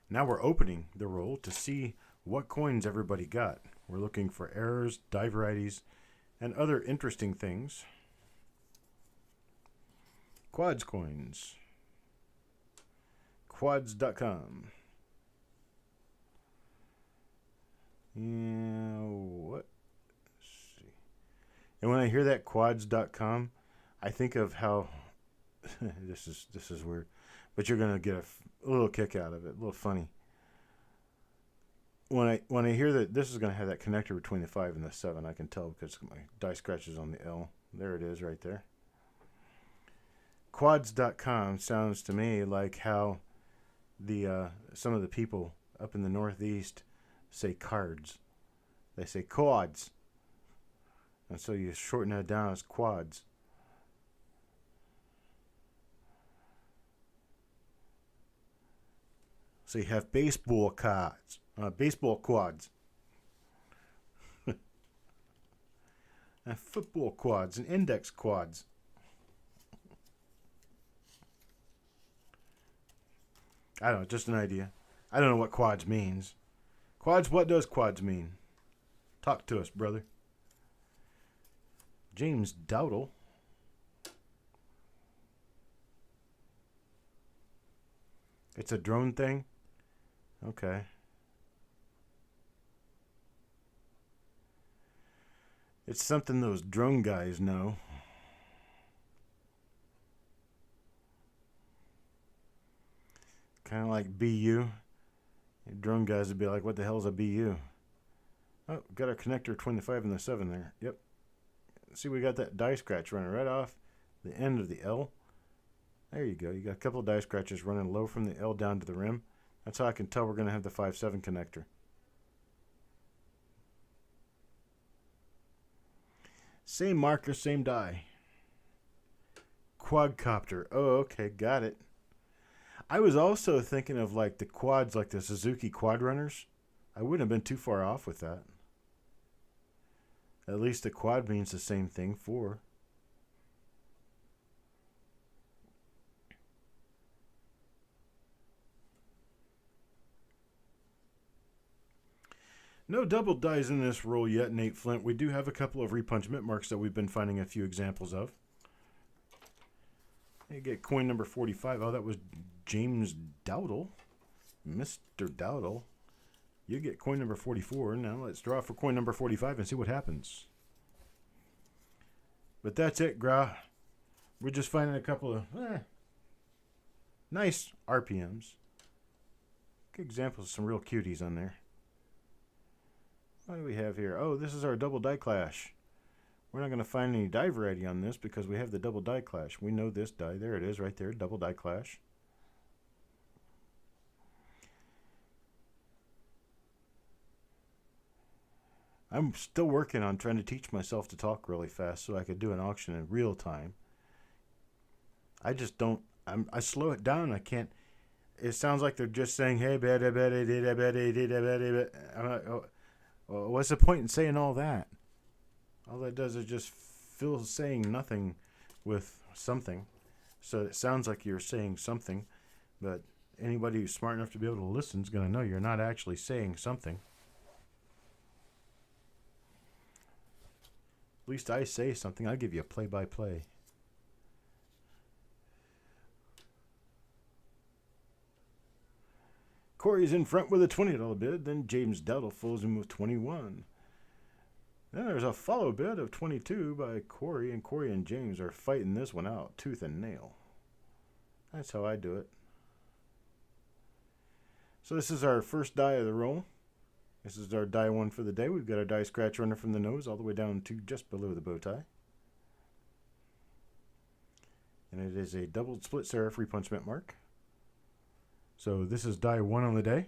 A: Now we're opening the roll to see what coins everybody got. We're looking for errors, die varieties, and other interesting things. Quads coins. Quads.com. Yeah, what? Let's see. And when I hear that quads.com, I think of how this is weird, but you're gonna get a little kick out of it, a little funny. When I hear that this is gonna have that connector between the 5 and the 7, I can tell because my die scratches on the L. There it is, right there. Quads.com sounds to me like how the some of the people up in the Northeast say cards. They say quads, and so you shorten that down as quads. So you have baseball cards, baseball quads, and football quads, and index quads. I don't know, just an idea. I don't know what quads means. Quads, what does quads mean? Talk to us, brother. James Dowdle. It's a drone thing? Okay. It's something those drone guys know. Kind of like BU. Drone guys would be like, what the hell is a BU? Oh, got our connector between the 5 and the 7 there. Yep. See, we got that die scratch running right off the end of the L. There you go. You got a couple of die scratches running low from the L down to the rim. That's how I can tell we're going to have the 5-7 connector. Same marker, same die. Quadcopter. Oh, okay. Got it. I was also thinking of like the quads, like the Suzuki quad runners. I wouldn't have been too far off with that. At least the quad means the same thing, 4. No double dies in this roll yet, Nate Flint. We do have a couple of repunch mint marks that we've been finding a few examples of. You get coin number 45. Oh, that was James Dowdle. Mr. Dowdle. You get coin number 44. Now let's draw for coin number 45 and see what happens. But that's it, Gra. We're just finding a couple of nice RPMs. Good examples of some real cuties on there. What do we have here? Oh, this is our double die clash. We're not going to find any die variety on this because we have the double die clash. We know this die. There it is right there, double die clash. I'm still working on trying to teach myself to talk really fast so I could do an auction in real time. I just don't, I slow it down. I can't, it sounds like they're just saying, hey, what's the point in saying all that? All that does is just fill saying nothing with something. So it sounds like you're saying something, but anybody who's smart enough to be able to listen is going to know you're not actually saying something. At least I say something. I'll give you a play-by-play. Corey's in front with a $20 bid. Then James Dowdle follows him with 21. Then there's a follow bid of 22 by Corey, and Corey and James are fighting this one out, tooth and nail. That's how I do it. So this is our first die of the roll. This is our die one for the day. We've got our die scratch runner from the nose all the way down to just below the bow tie. And it is a doubled split serif repunchment mark. So this is die one on the day.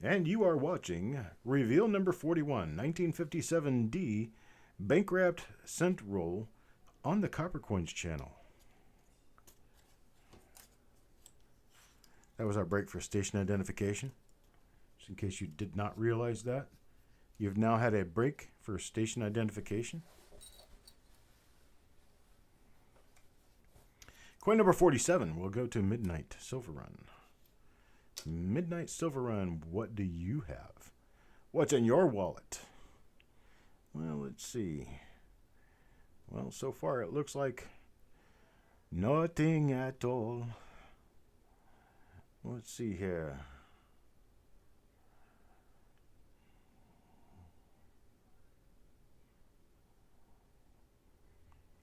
A: And you are watching reveal number 41, 1957D bank wrapped cent roll on the Coppercoins channel. That was our break for station identification. Just in case you did not realize that. You've now had a break for station identification. Coin number 47 will go to Midnight Silver Run. Midnight Silver Run, what do you have? What's in your wallet? Well, let's see. Well, so far it looks like nothing at all. Let's see here.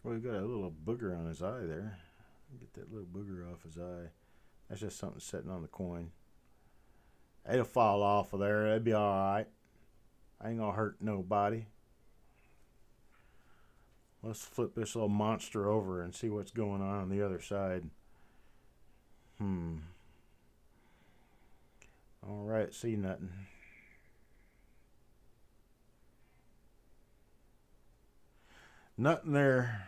A: Well, we've got a little booger on his eye there. Get that little booger off his eye. That's just something sitting on the coin. It'll fall off of there. It'll be alright. I ain't gonna hurt nobody. Let's flip this little monster over and see what's going on the other side. Alright, see nothing. Nothing there.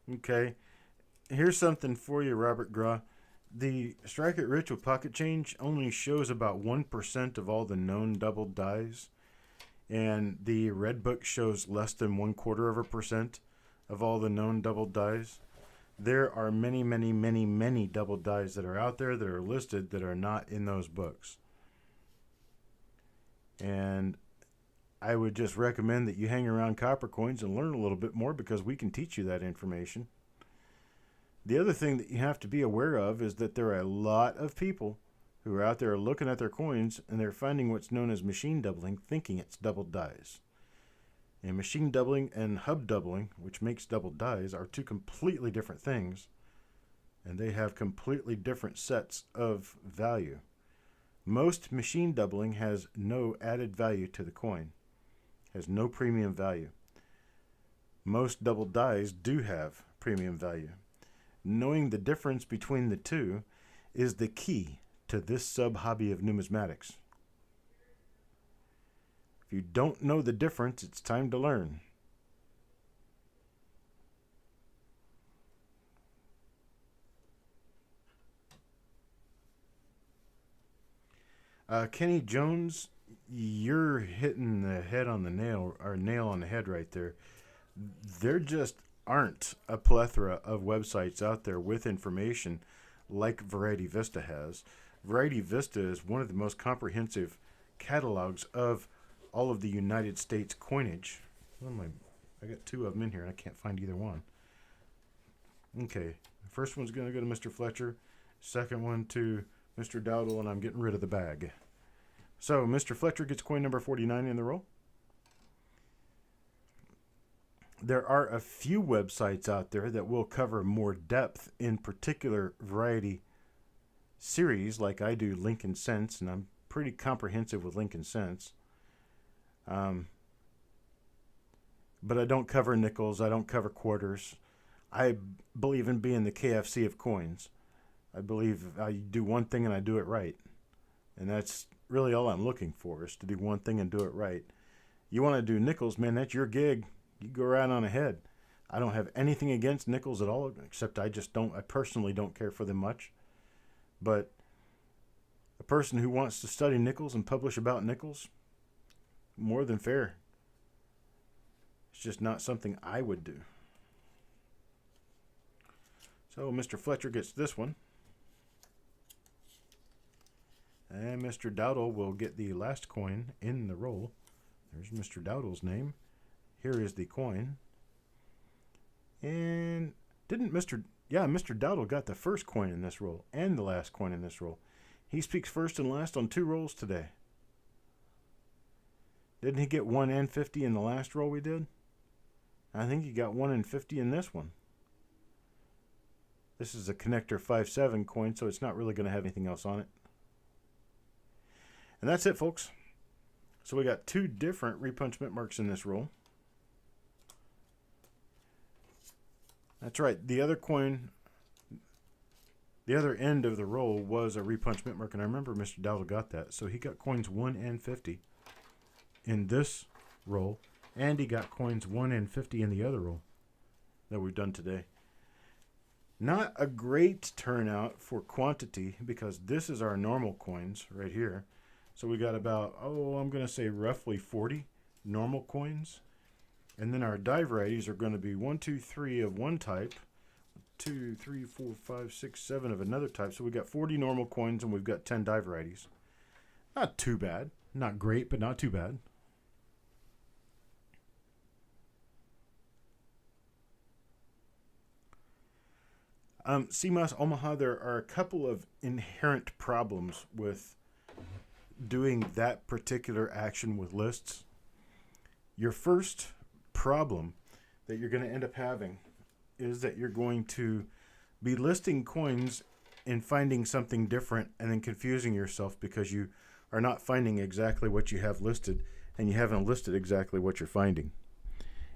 A: Okay, here's something for you, Robert Graw. The Strike It Rich with Pocket Change only shows about 1% of all the known doubled dies, and the Red Book shows less than 1/4% of all the known doubled dies. There are many, many, many, many doubled dies that are out there that are listed that are not in those books. And I would just recommend that you hang around Coppercoins and learn a little bit more because we can teach you that information. The other thing that you have to be aware of is that there are a lot of people who are out there looking at their coins and they're finding what's known as machine doubling, thinking it's doubled dies. And machine doubling and hub doubling, which makes doubled dies, are two completely different things. And they have completely different sets of value. Most machine doubling has no added value to the coin. Has no premium value. Most double dies do have premium value. Knowing the difference between the two is the key to this sub-hobby of numismatics. If you don't know the difference, it's time to learn. Kenny Jones, you're hitting the head on the nail, or nail on the head right there. There just aren't a plethora of websites out there with information like Variety Vista has. Variety Vista is one of the most comprehensive catalogs of all of the United States coinage. I got two of them in here and I can't find either one. Okay, the first one's going to go to Mr. Fletcher. Second one to Mr. Dowdle, and I'm getting rid of the bag. So Mr. Fletcher gets coin number 49 in the roll. there are a few websites out there that will cover more depth in particular variety series, like I do Lincoln Cents, and I'm pretty comprehensive with Lincoln Cents. But I don't cover nickels. I don't cover quarters. I believe in being the KFC of coins. I believe I do one thing and I do it right. And that's really all I'm looking for, is to do one thing and do it right. You want to do nickels, man, that's your gig. You go right on ahead. I don't have anything against nickels at all, except I personally don't care for them much. But a person who wants to study nickels and publish about nickels, more than fair. It's just not something I would do. So Mr. Fletcher gets this one. And Mr. Dowdle will get the last coin in the roll. There's Mr. Dowdle's name. Here is the coin. And Mr. Dowdle got the first coin in this roll and the last coin in this roll. He speaks first and last on 2 rolls today. Didn't he get 1 and 50 in the last roll we did? I think he got 1 and 50 in this one. This is a connector 5-7 coin, so it's not really going to have anything else on it. And that's it, folks. So we got 2 different repunch mint marks in this roll. That's right. The other coin, the other end of the roll was a repunch mint mark, and I remember Mr. Dowdle got that. So he got coins 1 and 50 in this roll, and he got coins 1 and 50 in the other roll that we've done today. Not a great turnout for quantity, because this is our normal coins right here. So we got about, I'm going to say roughly 40 normal coins. And then our die varieties are going to be 1, 2, 3 of one type, 2, 3, 4, 5, 6, 7 of another type. So we got 40 normal coins and we've got 10 die varieties. Not too bad. Not great, but not too bad. CMOS Omaha, there are a couple of inherent problems with doing that particular action with lists. Your first problem that you're going to end up having is that you're going to be listing coins and finding something different and then confusing yourself because you are not finding exactly what you have listed and you haven't listed exactly what you're finding.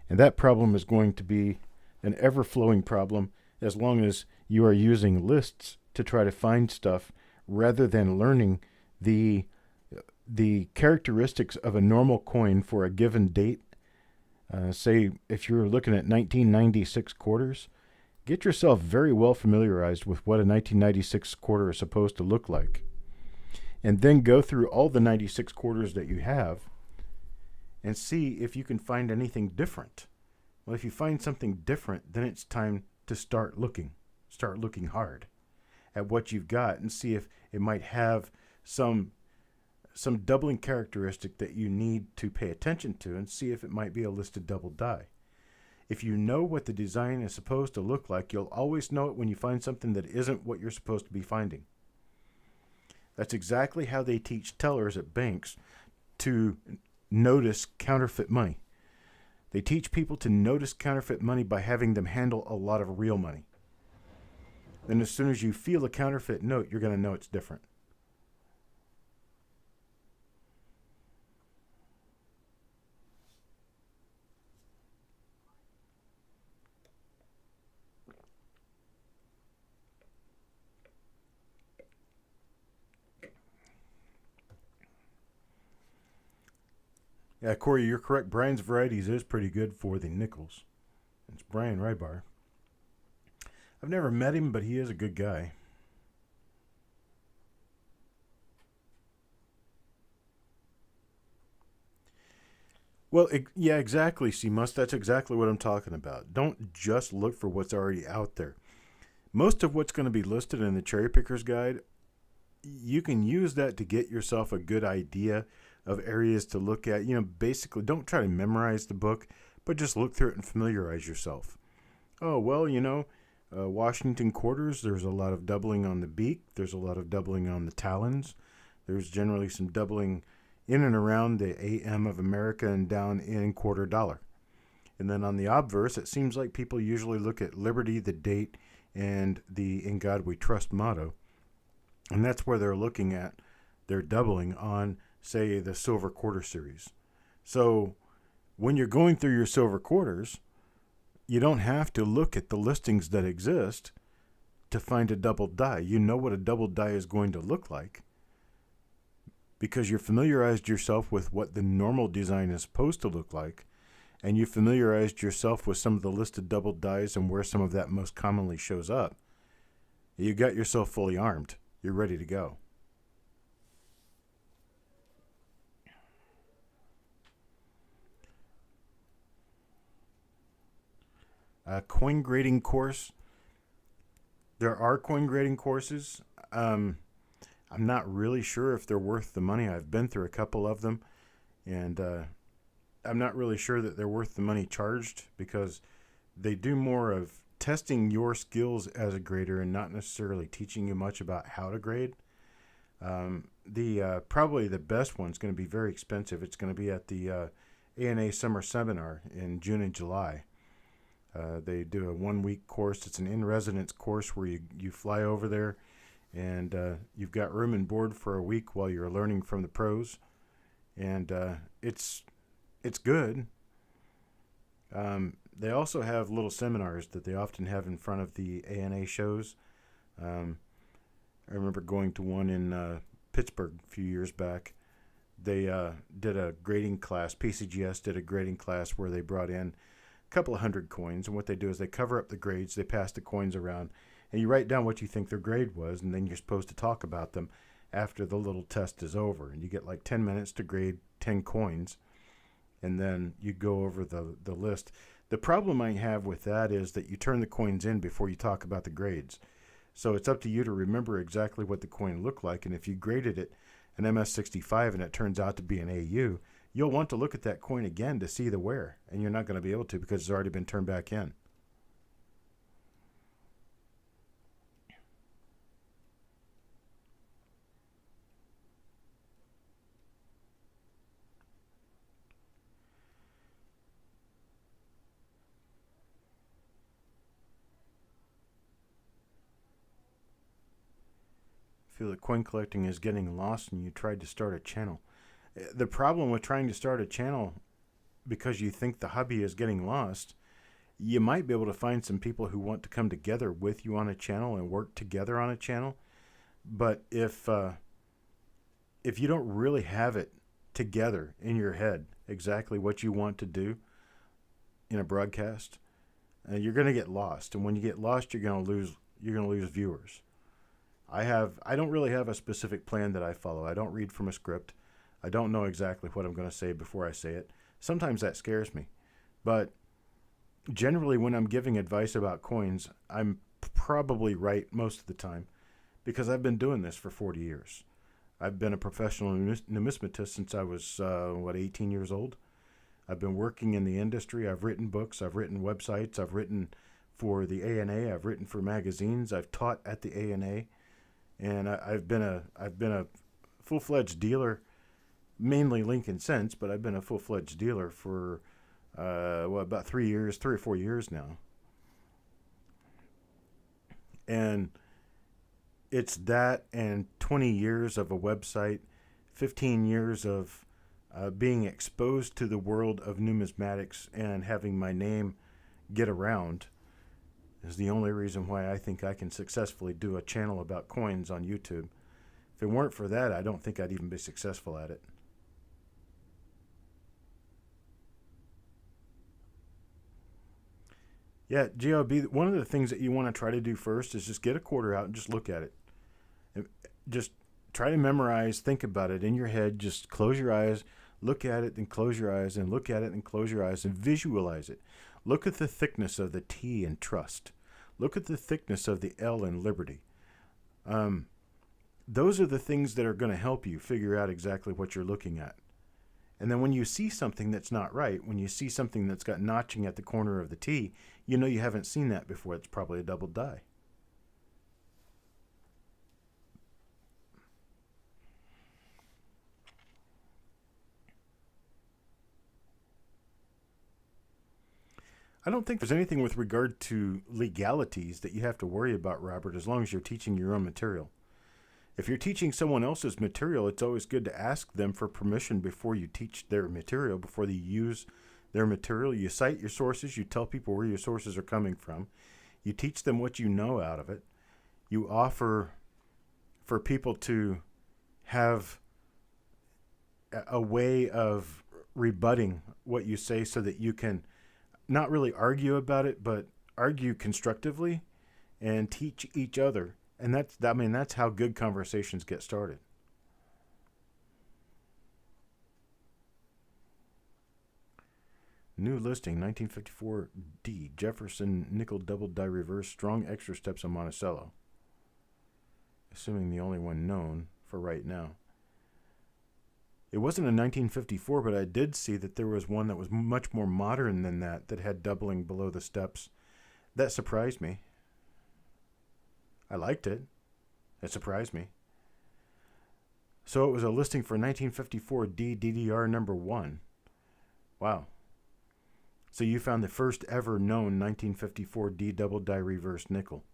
A: And that problem is going to be an ever-flowing problem as long as you are using lists to try to find stuff rather than learning the characteristics of a normal coin for a given date. Say if you're looking at 1996 quarters, get yourself very well familiarized with what a 1996 quarter is supposed to look like. And then go through all the 96 quarters that you have and see if you can find anything different. Well, if you find something different, then it's time to start looking hard at what you've got and see if it might have some doubling characteristic that you need to pay attention to, and see if it might be a listed double die. If you know what the design is supposed to look like, you'll always know it when you find something that isn't what you're supposed to be finding. That's exactly how they teach tellers at banks to notice counterfeit money. They teach people to notice counterfeit money by having them handle a lot of real money. Then as soon as you feel a counterfeit note, you're going to know it's different. Yeah, Corey, you're correct. Brian's Varieties is pretty good for the nickels. It's Brian Rybar. I've never met him, but he is a good guy. Well, yeah, exactly, C-Must. That's exactly what I'm talking about. Don't just look for what's already out there. Most of what's going to be listed in the Cherry Picker's Guide, you can use that to get yourself a good idea of areas to look at. Basically, don't try to memorize the book, but just look through it and familiarize yourself. Oh, well, Washington quarters, there's a lot of doubling on the beak. There's a lot of doubling on the talons. There's generally some doubling in and around the AM of America and down in quarter dollar. And then on the obverse, it seems like people usually look at liberty, the date, and the "In God We Trust" motto. And that's where they're looking at. They're doubling on, say, the silver quarter series. So when you're going through your silver quarters, you don't have to look at the listings that exist to find a double die. You know what a double die is going to look like because you're familiarized yourself with what the normal design is supposed to look like, and you familiarized yourself with some of the listed double dies and where some of that most commonly shows up. You got yourself fully armed. You're ready to go. Coin grading course. There are coin grading courses. I'm not really sure if they're worth the money. I've been through a couple of them, and I'm not really sure that they're worth the money charged because they do more of testing your skills as a grader and not necessarily teaching you much about how to grade. Probably the best one's going to be very expensive. It's going to be at the ANA Summer Seminar in June and July. They do a 1-week course. It's an in-residence course where you fly over there, and you've got room and board for a week while you're learning from the pros, and it's good. They also have little seminars that they often have in front of the ANA shows. I remember going to one in Pittsburgh a few years back. They did a grading class. PCGS did a grading class where they brought in a couple of hundred coins, and what they do is they cover up the grades, they pass the coins around, and you write down what you think their grade was, and then you're supposed to talk about them after the little test is over. And you get like 10 minutes to grade 10 coins, and then you go over the list. The problem I have with that is that you turn the coins in before you talk about the grades. So it's up to you to remember exactly what the coin looked like, and if you graded it an MS65 and it turns out to be an AU, you'll want to look at that coin again to see the wear, and you're not going to be able to because it's already been turned back in. Feel that coin collecting is getting lost and you tried to start a channel. The problem with trying to start a channel because you think the hobby is getting lost, you might be able to find some people who want to come together with you on a channel and work together on a channel. But if you don't really have it together in your head exactly what you want to do in a broadcast, you're going to get lost. And when you get lost, you're going to lose viewers. I don't really have a specific plan that I follow. I don't read from a script. I don't know exactly what I'm going to say before I say it. Sometimes that scares me. But generally when I'm giving advice about coins, I'm probably right most of the time because I've been doing this for 40 years. I've been a professional numismatist since I was, 18 years old. I've been working in the industry. I've written books. I've written websites. I've written for the ANA. I've written for magazines. I've taught at the ANA. And I've been a full-fledged dealer, mainly Lincoln Cents, but I've been a full-fledged dealer for about 3 or 4 years now. And it's that and 20 years of a website, 15 years of being exposed to the world of numismatics and having my name get around is the only reason why I think I can successfully do a channel about coins on YouTube. If it weren't for that, I don't think I'd even be successful at it. Yeah, GLB, one of the things that you want to try to do first is just get a quarter out and just look at it. And just try to memorize, think about it in your head. Just close your eyes, look at it, then close your eyes, and look at it, and close your eyes, and visualize it. Look at the thickness of the T in trust. Look at the thickness of the L in liberty. Those are the things that are going to help you figure out exactly what you're looking at. And then when you see something that's not right, when you see something that's got notching at the corner of the T, you know you haven't seen that before. It's probably a double die. I don't think there's anything with regard to legalities that you have to worry about, Robert, as long as you're teaching your own material. If you're teaching someone else's material, it's always good to ask them for permission before you teach their material, before they use their material. You cite your sources. You tell people where your sources are coming from. You teach them what you know out of it. You offer for people to have a way of rebutting what you say so that you can not really argue about it, but argue constructively and teach each other. And that's how good conversations get started. New listing, 1954D, Jefferson nickel double die reverse, strong extra steps on Monticello. Assuming the only one known for right now. It wasn't a 1954, but I did see that there was one that was much more modern than that had doubling below the steps. That surprised me. I liked it. It surprised me. So it was a listing for 1954D DDR number 1. Wow. So you found the first ever known 1954D double die reverse nickel.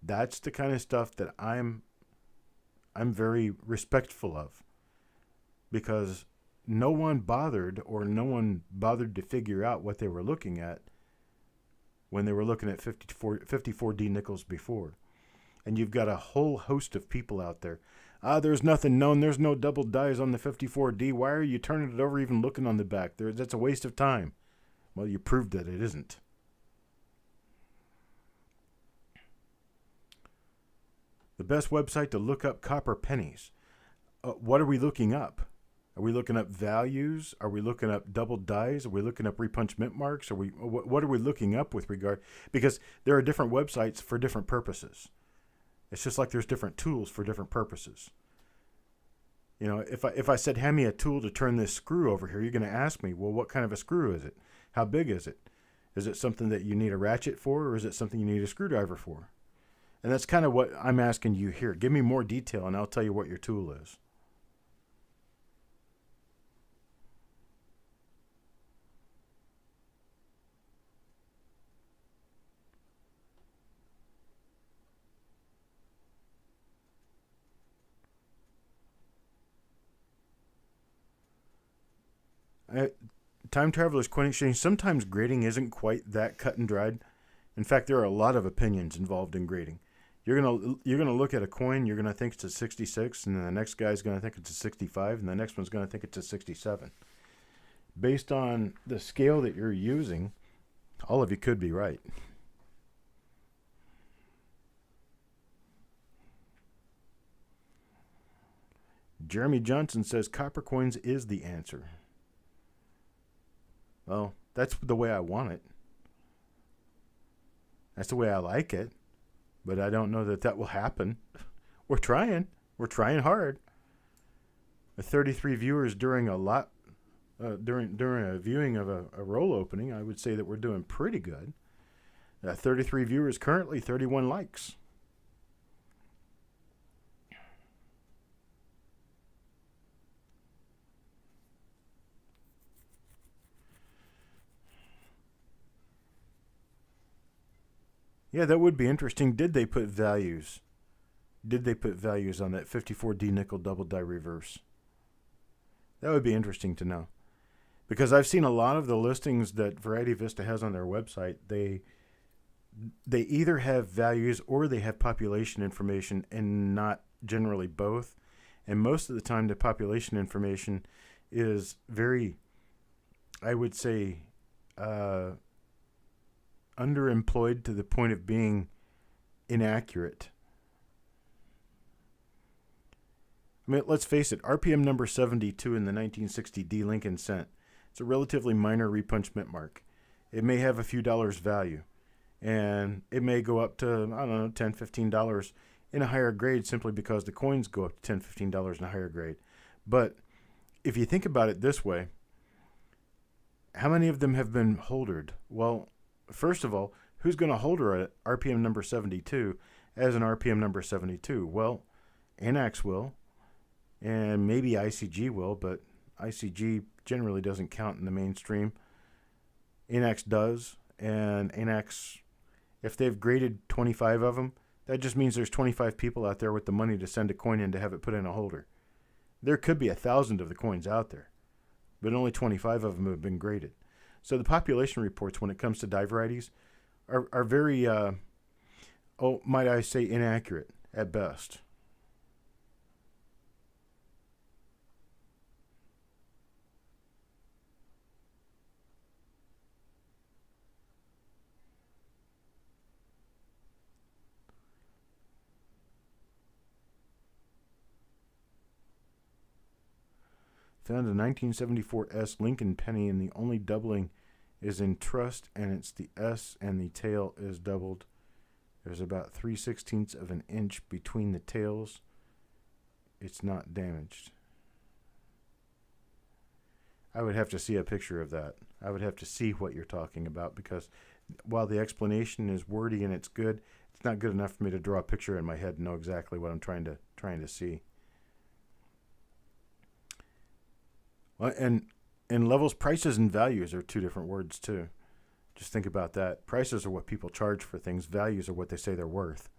A: That's the kind of stuff that I'm very respectful of, because no one bothered to figure out what they were looking at when they were looking at 54D nickels before. And you've got a whole host of people out there. There's nothing known. There's no double dies on the 54D. Why are you turning it over even looking on the back? That's a waste of time. Well, you proved that it isn't. The best website to look up copper pennies. What are we looking up? Are we looking up values? Are we looking up double dies? Are we looking up repunch mint marks? What are we looking up with regard? Because there are different websites for different purposes. It's just like there's different tools for different purposes. You know, if I said, hand me a tool to turn this screw over here, you're going to ask me, well, what kind of a screw is it? How big is it? Is it something that you need a ratchet for, or is it something you need a screwdriver for? And that's kind of what I'm asking you here. Give me more detail, and I'll tell you what your tool is. Time Traveler's Coin Exchange, sometimes grading isn't quite that cut and dried. In fact, there are a lot of opinions involved in grading. You're gonna look at a coin, you're gonna think it's a 66, and then the next guy's gonna think it's a 65, and the next one's gonna think it's a 67. Based on the scale that you're using, all of you could be right. Jeremy Johnson says Coppercoins is the answer. Well, that's the way I want it. That's the way I like it. But I don't know that will happen. We're trying. We're trying hard. With 33 viewers during during a viewing of a roll opening, I would say that we're doing pretty good. 33 viewers currently, 31 likes. Yeah, that would be interesting. Did they put values? Did they put values on that 54D nickel double die reverse? That would be interesting to know. Because I've seen a lot of the listings that Variety Vista has on their website, they either have values or they have population information, and not generally both. And most of the time the population information is very, I would say, underemployed to the point of being inaccurate. I mean, let's face it, RPM number 72 in the 1960D Lincoln Cent. It's a relatively minor repunch mint mark. It may have a few dollars value, and it may go up to, I don't know, $10, $15 in a higher grade simply because the coins go up to $10, $15 in a higher grade. But if you think about it this way, how many of them have been holdered? Well, first of all, who's going to hold her at RPM number 72 as an RPM number 72? Well, Anax will, and maybe ICG will, but ICG generally doesn't count in the mainstream. Anax does, and Anax, if they've graded 25 of them, that just means there's 25 people out there with the money to send a coin in to have it put in a holder. There could be 1,000 of the coins out there, but only 25 of them have been graded. So the population reports when it comes to die varieties are very, might I say, inaccurate at best. Found a 1974 S Lincoln penny, and the only doubling is in trust, and it's the S, and the tail is doubled. There's about 3/16 of an inch between the tails. It's not damaged. I would have to see a picture of that. I would have to see what you're talking about, because while the explanation is wordy and it's good, it's not good enough for me to draw a picture in my head and know exactly what I'm trying to see. Well, and levels, prices, and values are two different words too. Just think about that. Prices are what people charge for things. Values are what they say they're worth.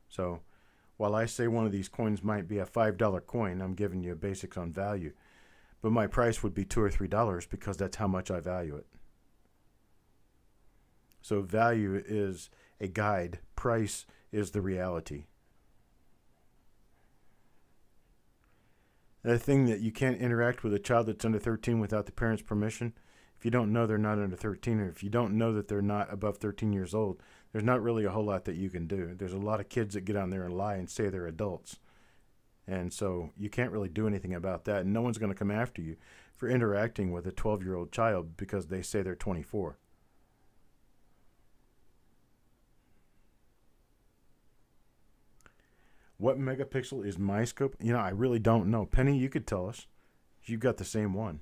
A: So while I say one of these coins might be a $5 coin, I'm giving you basics on value. But my price would be $2 or $3 because that's how much I value it. So value is a guide. Price is the reality. The thing that you can't interact with a child that's under 13 without the parents' permission. If you don't know they're not under 13, or if you don't know that they're not above 13 years old, there's not really a whole lot that you can do. There's a lot of kids that get on there and lie and say they're adults. And so you can't really do anything about that. And no one's going to come after you for interacting with a 12-year-old child because they say they're 24. What megapixel is my scope? I really don't know. Penny, you could tell us. You've got the same one.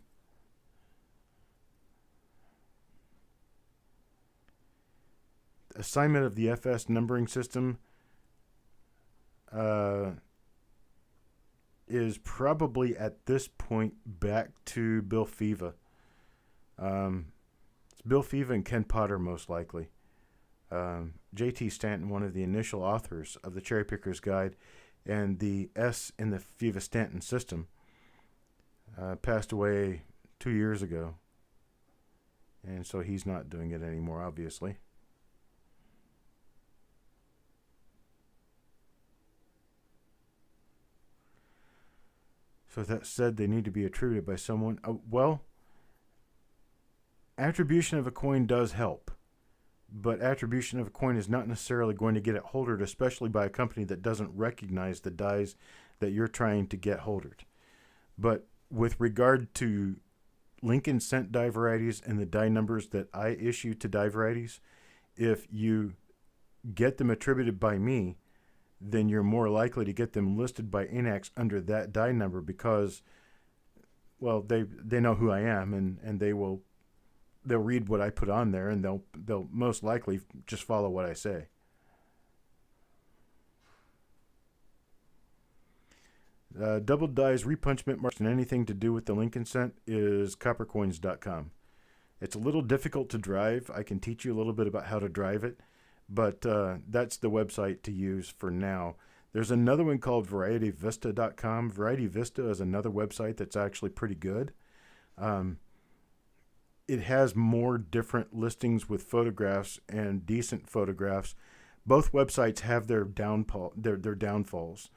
A: Assignment of the FS numbering system is probably at this point back to Bill Fiva. It's Bill Fiva and Ken Potter most likely. J.T. Stanton, one of the initial authors of the Cherry Picker's Guide and the S in the Fiva Stanton system, passed away 2 years ago. And so he's not doing it anymore, obviously. So that said, they need to be attributed by someone. Well, attribution of a coin does help. But attribution of a coin is not necessarily going to get it holdered, especially by a company that doesn't recognize the dies that you're trying to get holdered. But with regard to Lincoln Cent die varieties and the die numbers that I issue to die varieties, if you get them attributed by me, then you're more likely to get them listed by Anax under that die number because, well, they know who I am, and they'll read what I put on there, and they'll most likely just follow what I say. Double dies repunchment marks and anything to do with the Lincoln Cent is Coppercoins.com. It's a little difficult to drive. I can teach you a little bit about how to drive it, but that's the website to use for now. There's another one called VarietyVista.com. Variety Vista is another website that's actually pretty good. It has more different listings with photographs and decent photographs. Both websites have their downfalls.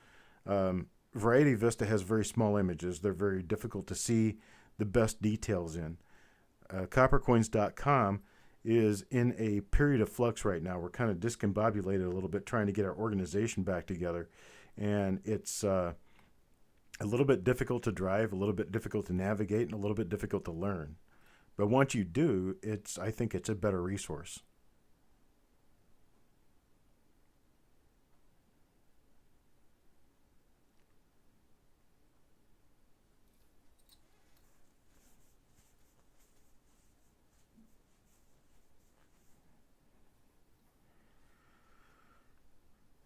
A: Variety Vista has very small images. They're very difficult to see the best details in. Coppercoins.com is in a period of flux right now. We're kind of discombobulated a little bit trying to get our organization back together. And it's a little bit difficult to drive, a little bit difficult to navigate, and a little bit difficult to learn. But once you do, I think it's a better resource.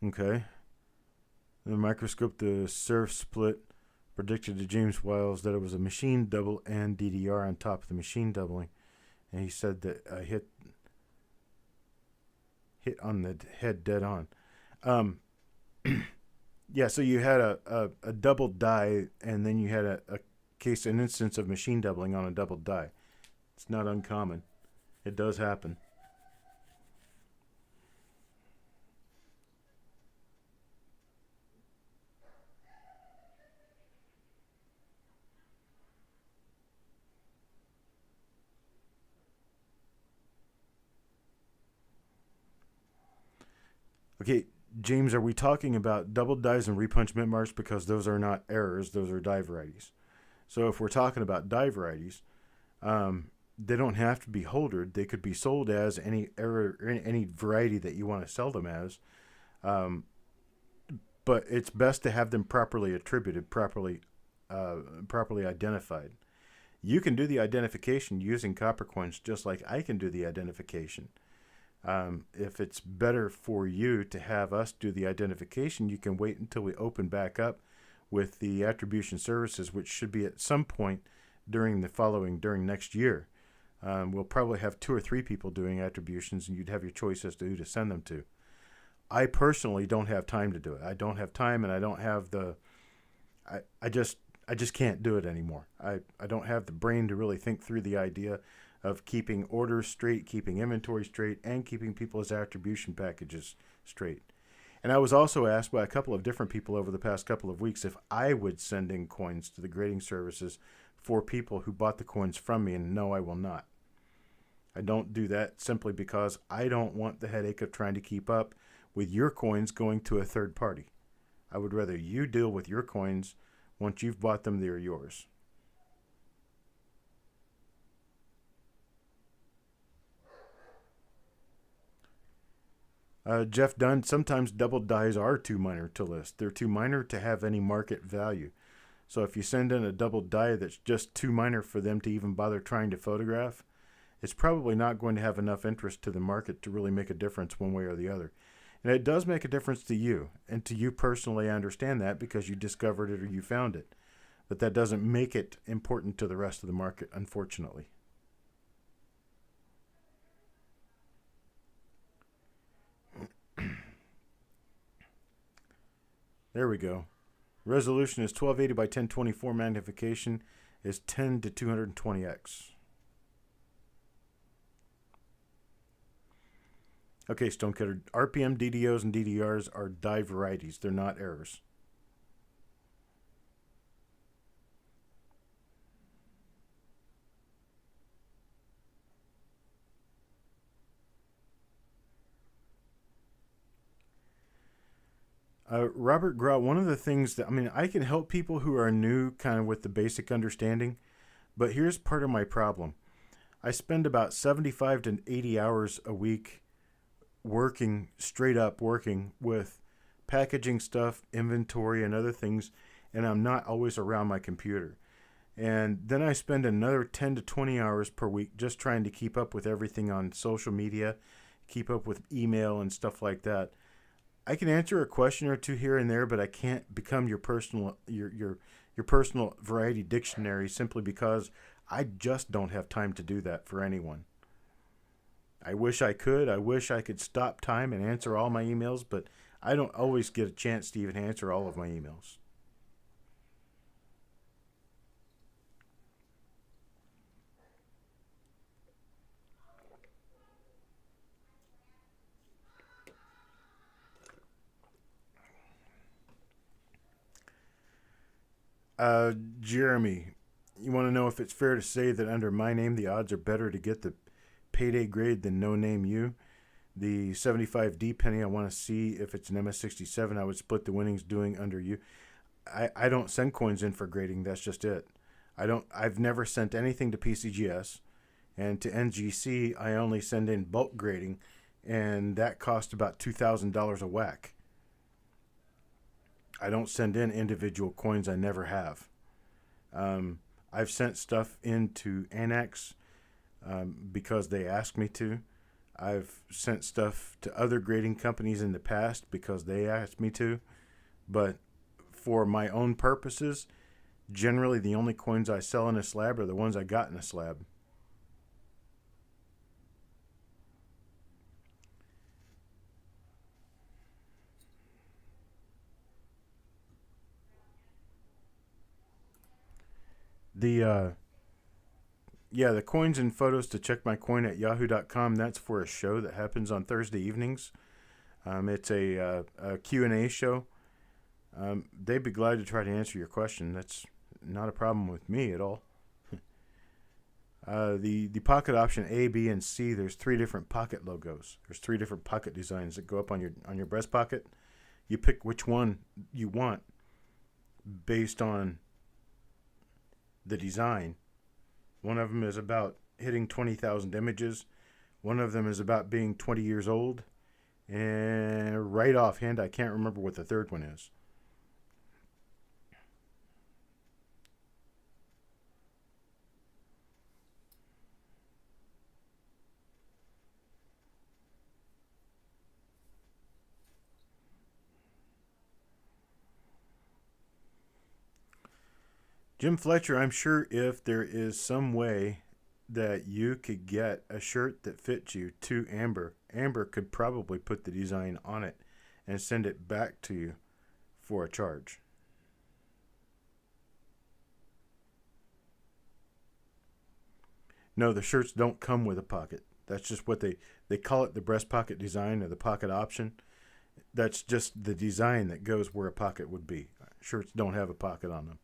A: Okay. The microscope, the surf split, predicted to James Wiles that it was a machine double and DDR on top of the machine doubling. And he said that I hit hit on the head dead on. Um, yeah, so you had a double die, and then you had an instance of machine doubling on a double die. It's not uncommon. It does happen. Okay, James, are we talking about double dies and repunch mint marks, because those are not errors, those are die varieties? So if we're talking about die varieties, they don't have to be holdered. They could be sold as any error, any variety that you want to sell them as. Um, but it's best to have them properly attributed, properly identified. You can do the identification using Coppercoins just like I can do the identification. If it's better for you to have us do the identification, you can wait until we open back up with the attribution services, which should be at some point during next year. We'll probably have 2 or 3 people doing attributions, and you'd have your choice as to who to send them to. I personally don't have time to do it. I don't have time, and I don't have I just can't do it anymore. I don't have the brain to really think through the idea of keeping orders straight, keeping inventory straight, and keeping people's attribution packages straight. And I was also asked by a couple of different people over the past couple of weeks if I would send in coins to the grading services for people who bought the coins from me, and no, I will not. I don't do that simply because I don't want the headache of trying to keep up with your coins going to a third party. I would rather you deal with your coins. Once you've bought them, they're yours. Jeff Dunn, sometimes double dies are too minor to list. They're too minor to have any market value. So if you send in a double die that's just too minor for them to even bother trying to photograph, it's probably not going to have enough interest to the market to really make a difference one way or the other. And it does make a difference to you. And to you personally, I understand that because you discovered it or you found it. But that doesn't make it important to the rest of the market, unfortunately. There we go. Resolution is 1280 by 1024. Magnification is 10 to 220x. Okay, Stonecutter. RPM, DDOs, and DDRs are die varieties. They're not errors. Robert Grau, one of the things that, I can help people who are new kind of with the basic understanding, but here's part of my problem. I spend about 75 to 80 hours a week straight up working with packaging stuff, inventory, and other things, and I'm not always around my computer. And then I spend another 10 to 20 hours per week just trying to keep up with everything on social media, keep up with email and stuff like that. I can answer a question or two here and there, but I can't become your personal variety dictionary simply because I just don't have time to do that for anyone. I wish I could. I wish I could stop time and answer all my emails, but I don't always get a chance to even answer all of my emails. Jeremy, you want to know if it's fair to say that under my name the odds are better to get the payday grade than no name you? The 75D penny, I want to see if it's an MS67. I would split the winnings doing under you. I don't send coins in for grading. That's just it. I've never sent anything to PCGS, and to NGC I only send in bulk grading, and that cost about $2,000 a whack. I don't send in individual coins. I never have. I've sent stuff into Annex because they asked me to. I've sent stuff to other grading companies in the past because they asked me to. But for my own purposes, generally the only coins I sell in a slab are the ones I got in a slab. The the coins and photos to check my coin at yahoo.com. That's for a show that happens on Thursday evenings. It's a Q&A show. They'd be glad to try to answer your question. That's not a problem with me at all. The pocket option A, B, and C. There's 3 different pocket logos. There's 3 different pocket designs that go up on your breast pocket. You pick which one you want based on the design. One of them is about hitting 20,000 images. One of them is about being 20 years old. And right offhand, I can't remember what the third one is. Jim Fletcher, I'm sure if there is some way that you could get a shirt that fits you to Amber, Amber could probably put the design on it and send it back to you for a charge. No, the shirts don't come with a pocket. That's just what they call it, the breast pocket design or the pocket option. That's just the design that goes where a pocket would be. Shirts don't have a pocket on them.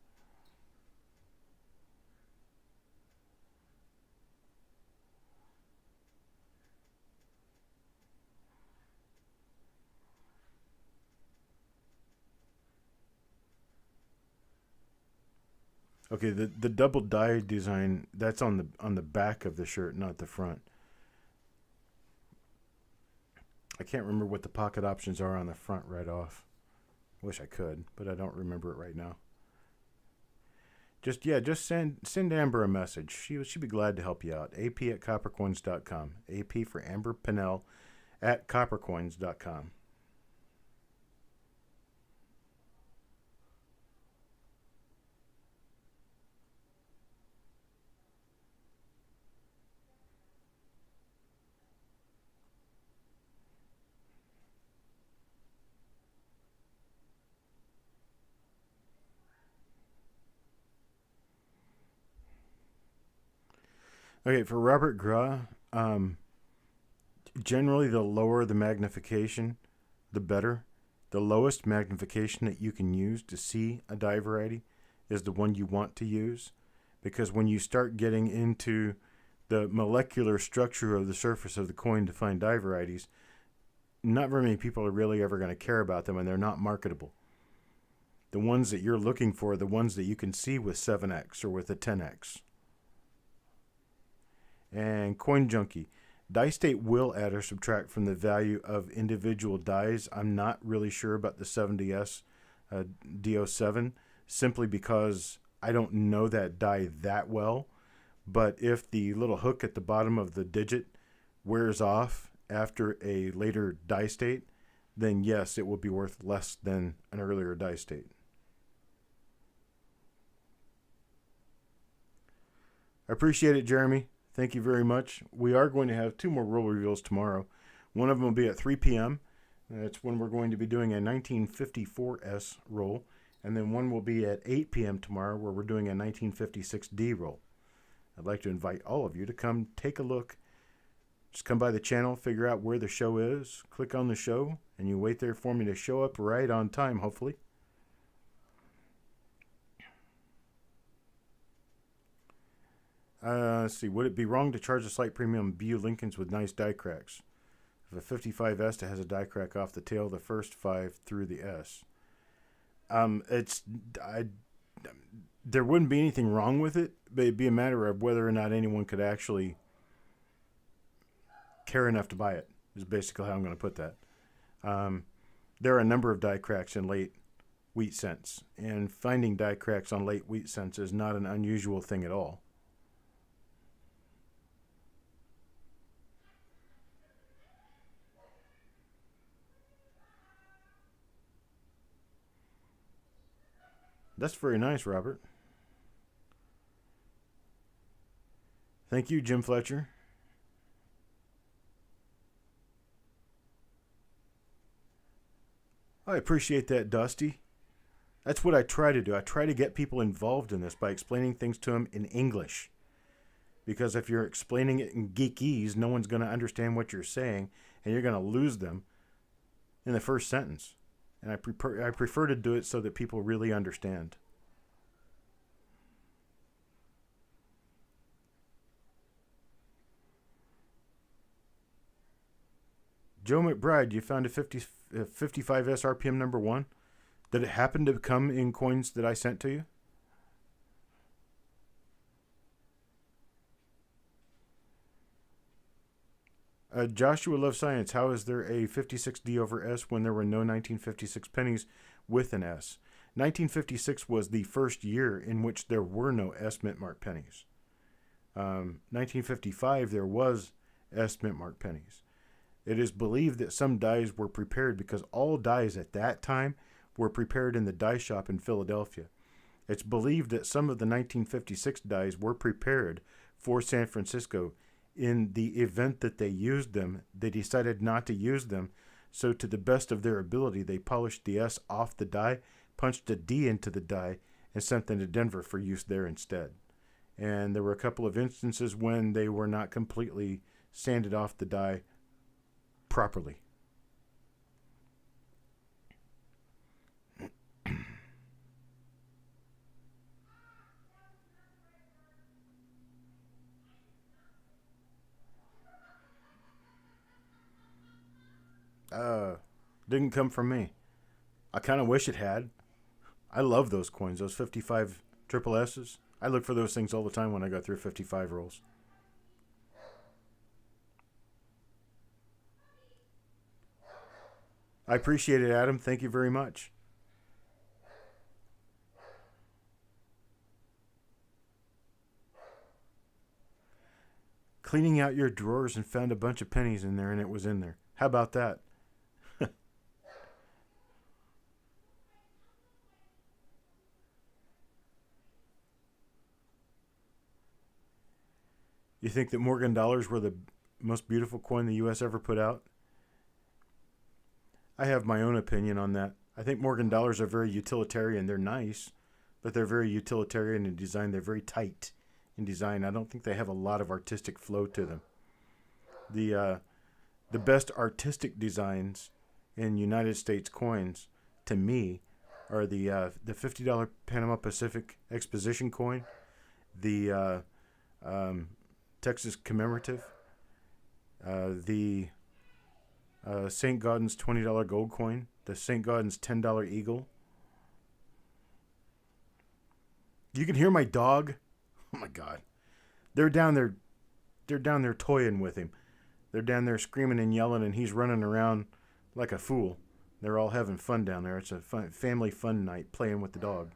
A: Okay, the double die design, that's on the back of the shirt, not the front. I can't remember what the pocket options are on the front right off. Wish I could, but I don't remember it right now. Just send Amber a message. She'd be glad to help you out. AP@coppercoins.com. AP for Amber Pinnell at coppercoins.com. Okay, for Robert Gras, generally the lower the magnification, the better. The lowest magnification that you can use to see a die variety is the one you want to use, because when you start getting into the molecular structure of the surface of the coin to find die varieties, not very many people are really ever going to care about them, and they're not marketable. The ones that you're looking for are the ones that you can see with 7x or with a 10x. And Coin Junkie, die state will add or subtract from the value of individual dies. I'm not really sure about the 70S DO7, simply because I don't know that die that well. But if the little hook at the bottom of the digit wears off after a later die state, then yes, it will be worth less than an earlier die state. I appreciate it, Jeremy. Thank you very much. We are going to have 2 more roll reveals tomorrow. One of them will be at 3 p.m. That's when we're going to be doing a 1954S roll. And then one will be at 8 p.m. tomorrow, where we're doing a 1956D roll. I'd like to invite all of you to come take a look. Just come by the channel, figure out where the show is, click on the show, and you wait there for me to show up right on time, hopefully. Let's see. Would it be wrong to charge a slight premium BU Lincolns with nice die cracks? If a 55S that has a die crack off the tail, the first 5 through the S. There wouldn't be anything wrong with it, but it'd be a matter of whether or not anyone could actually care enough to buy it, is basically how I'm going to put that. There are a number of die cracks in late wheat cents, and finding die cracks on late wheat cents is not an unusual thing at all. That's very nice, Robert. Thank you, Jim Fletcher. I appreciate that, Dusty. That's what I try to do. I try to get people involved in this by explaining things to them in English. Because if you're explaining it in geekese, no one's going to understand what you're saying, and you're going to lose them in the first sentence. And I prefer to do it so that people really understand. Joe McBride, you found a 55S RPM number 1. Did it happen to come in coins that I sent to you? Joshua Loves Science, how is there a 56D over S when there were no 1956 pennies with an S? 1956 was the first year in which there were no S mint mark pennies. 1955, there was S mint mark pennies. It is believed that some dies were prepared because all dies at that time were prepared in the die shop in Philadelphia. It's believed that some of the 1956 dies were prepared for San Francisco. In the event that they used them, they decided not to use them, so to the best of their ability, they polished the S off the die, punched a D into the die, and sent them to Denver for use there instead. And there were a couple of instances when they were not completely sanded off the die properly. Didn't come from me. I kind of wish it had. I love those coins, those 55 triple S's. I look for those things all the time when I go through 55 rolls. I appreciate it, Adam. Thank you very much. Cleaning out your drawers and found a bunch of pennies in there, and it was in there. How about that? You think that Morgan dollars were the most beautiful coin the U.S. ever put out? I have my own opinion on that. I think Morgan dollars are very utilitarian. They're nice, but they're very utilitarian in design. They're very tight in design. I don't think they have a lot of artistic flow to them. The best artistic designs in United States coins, to me, are the $50 Panama Pacific Exposition coin, the Texas Commemorative, the St. Gaudens $20 gold coin, the St. Gaudens $10 eagle. You can hear my dog. Oh my God, they're down there. They're down there toying with him. They're down there screaming and yelling, and he's running around like a fool. They're all having fun down there. It's a family fun night playing with the dog.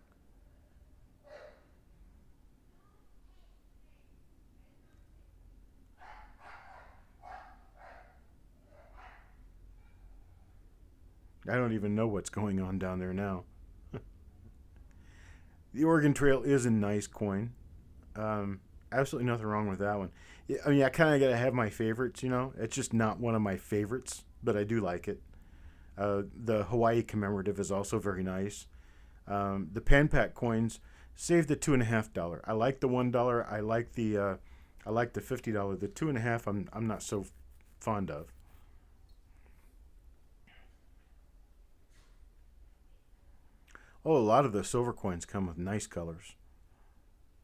A: I don't even know what's going on down there now. The Oregon Trail is a nice coin. Absolutely nothing wrong with that one. I mean, I kind of got to have my favorites, you know. It's just not one of my favorites, but I do like it. The Hawaii commemorative is also very nice. The Pan Pac coins, save the $2.50. I like the $1. I like the $50. The $2.50, I'm not so fond of. Oh, a lot of the silver coins come with nice colors.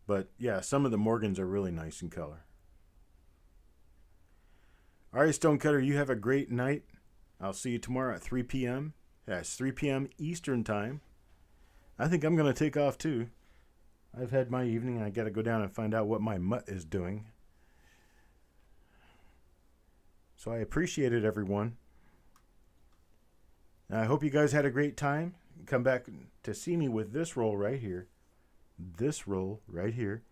A: But yeah, some of the Morgans are really nice in color. All right, Stonecutter, you have a great night. I'll see you tomorrow at 3 p.m. Yeah, it's 3 p.m. Eastern Time. I think I'm going to take off too. I've had my evening and I got to go down and find out what my mutt is doing. So I appreciate it, everyone. I hope you guys had a great time. Come back to see me with this roll right here. This roll right here.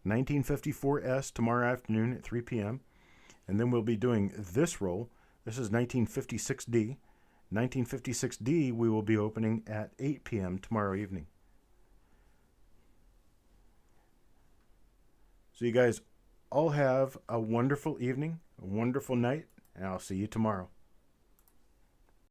A: 1954S tomorrow afternoon at 3 p.m. And then we'll be doing this roll. This is 1956D. 1956D we will be opening at 8 p.m. tomorrow evening. So you guys all have a wonderful evening, a wonderful night, and I'll see you tomorrow.